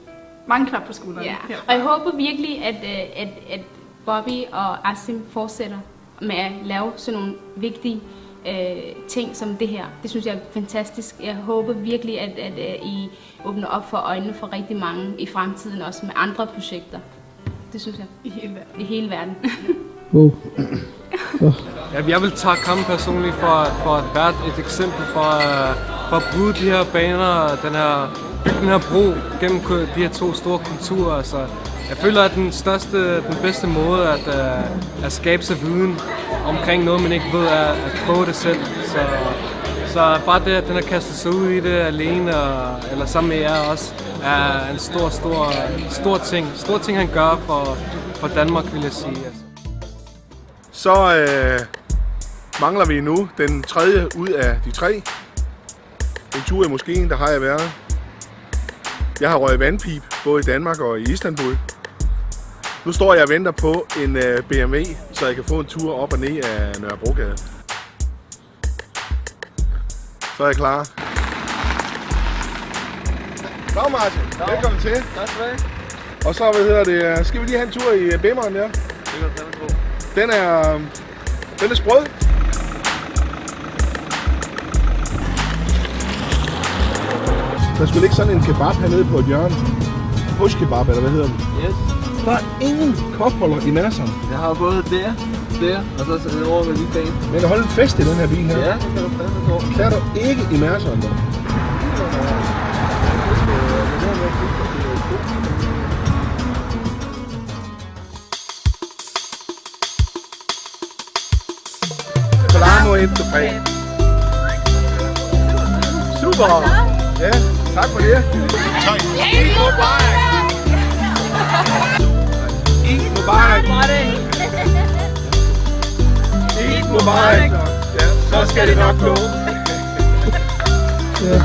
mange klap på skuldrene. Ja. Herfra. Og jeg håber virkelig, at Bobby og Asim fortsætter med at lave sådan nogle vigtige ting som det her. Det synes jeg er fantastisk. Jeg håber virkelig, at I åbner op for øjnene for rigtig mange i fremtiden, også med andre projekter. Det synes jeg. I hele verden. I hele verden. Ja, jeg vil takke ham personligt for at være et eksempel for at bryde de her baner, bygge den her bro gennem de her to store kulturer. Altså, jeg føler, at den bedste måde at skabe sig viden omkring noget, man ikke ved, er at prøve det selv. Så bare det, at den har kastet sig ud i det alene, eller sammen med jer også, er en stor ting. Stor ting, han gør for Danmark, vil jeg sige. Altså. Så mangler vi nu den tredje ud af de tre. En tur i moskeen, der har jeg været. Jeg har røget vandpip, både i Danmark og i Istanbul. Nu står jeg og venter på en BMW, så jeg kan få en tur op og ned af Nørrebrogade. Så er jeg klar. Dag Martin, velkommen til. Tak skal du have. Og så, skal vi lige have en tur i Bemmeren der? Den er sprød. Der skulle ligge sådan en kebab hernede på et hjørne. Bush kebab, eller hvad hedder den? Yes. Der er ingen kopholder i masserne. Jeg har både der, og så over ved min bane. Men der holder en fest i den her bil her. Ja, det kan du fandme gå. Kan du ikke i masserne der? Salamo efter præg. Super! Ja, tak for det. Eid Mubarak! Eid Mubarak! Eid Mubarak! Ja, så skal det nok gå. Ja.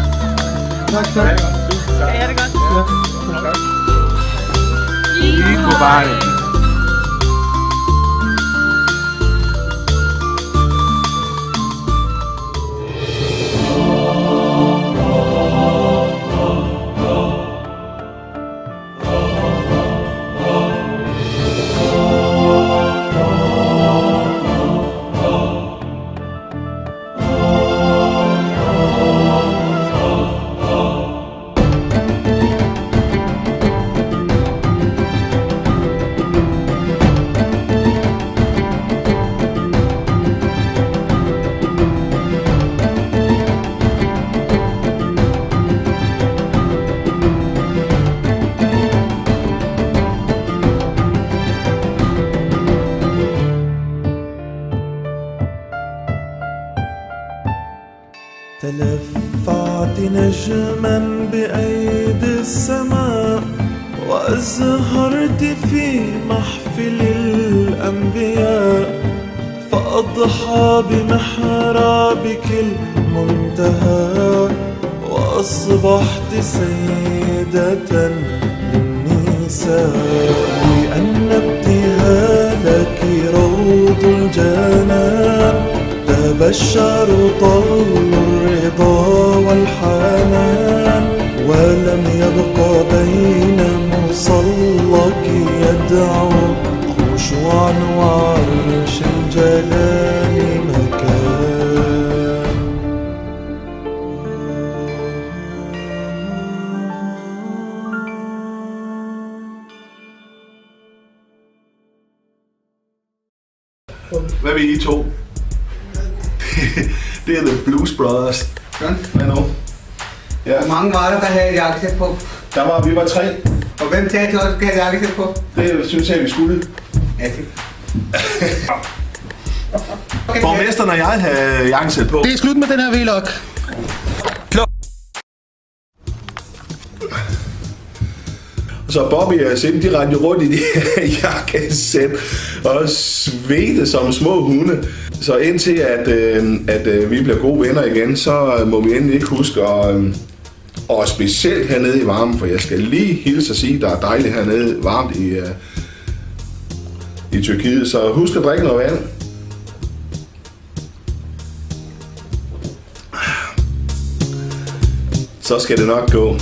Tak. Ja, det er godt. Ja, tak. Eid Mubarak! Oh نجما بأيدي السماء وأزهرت في محفل الأنبياء فأضحى بمحرابك المنتهى وأصبحت سيدة للنساء لأن ابتهالك روض الجنان تبشر طول الرضا والحنان ولم يبق بين مصلك يدعو خشوعا وعرش الجلال مكان. Hvad vil I to? Det er The Blues Brothers. Hvad nu? Ja. Hvor mange var der havde jakkesæt på? Vi var 3. Og hvem sagde til os, at vi havde jakkesæt på? Det synes jeg, vi skulle. Ja, det. Borgmesteren og jeg havde jakkesæt på. Det er slut med den her vlog. Så Bobby og Sim, de rendte rundt i de her jakkesæt og svedte som små hunde. Så indtil at vi bliver gode venner igen, så må vi endelig ikke huske og specielt hernede i varmen, for jeg skal lige hilse at sige, at der er dejligt hernede varmt i Tyrkiet. Så husk at drikke noget vand. Så skal det nok gå.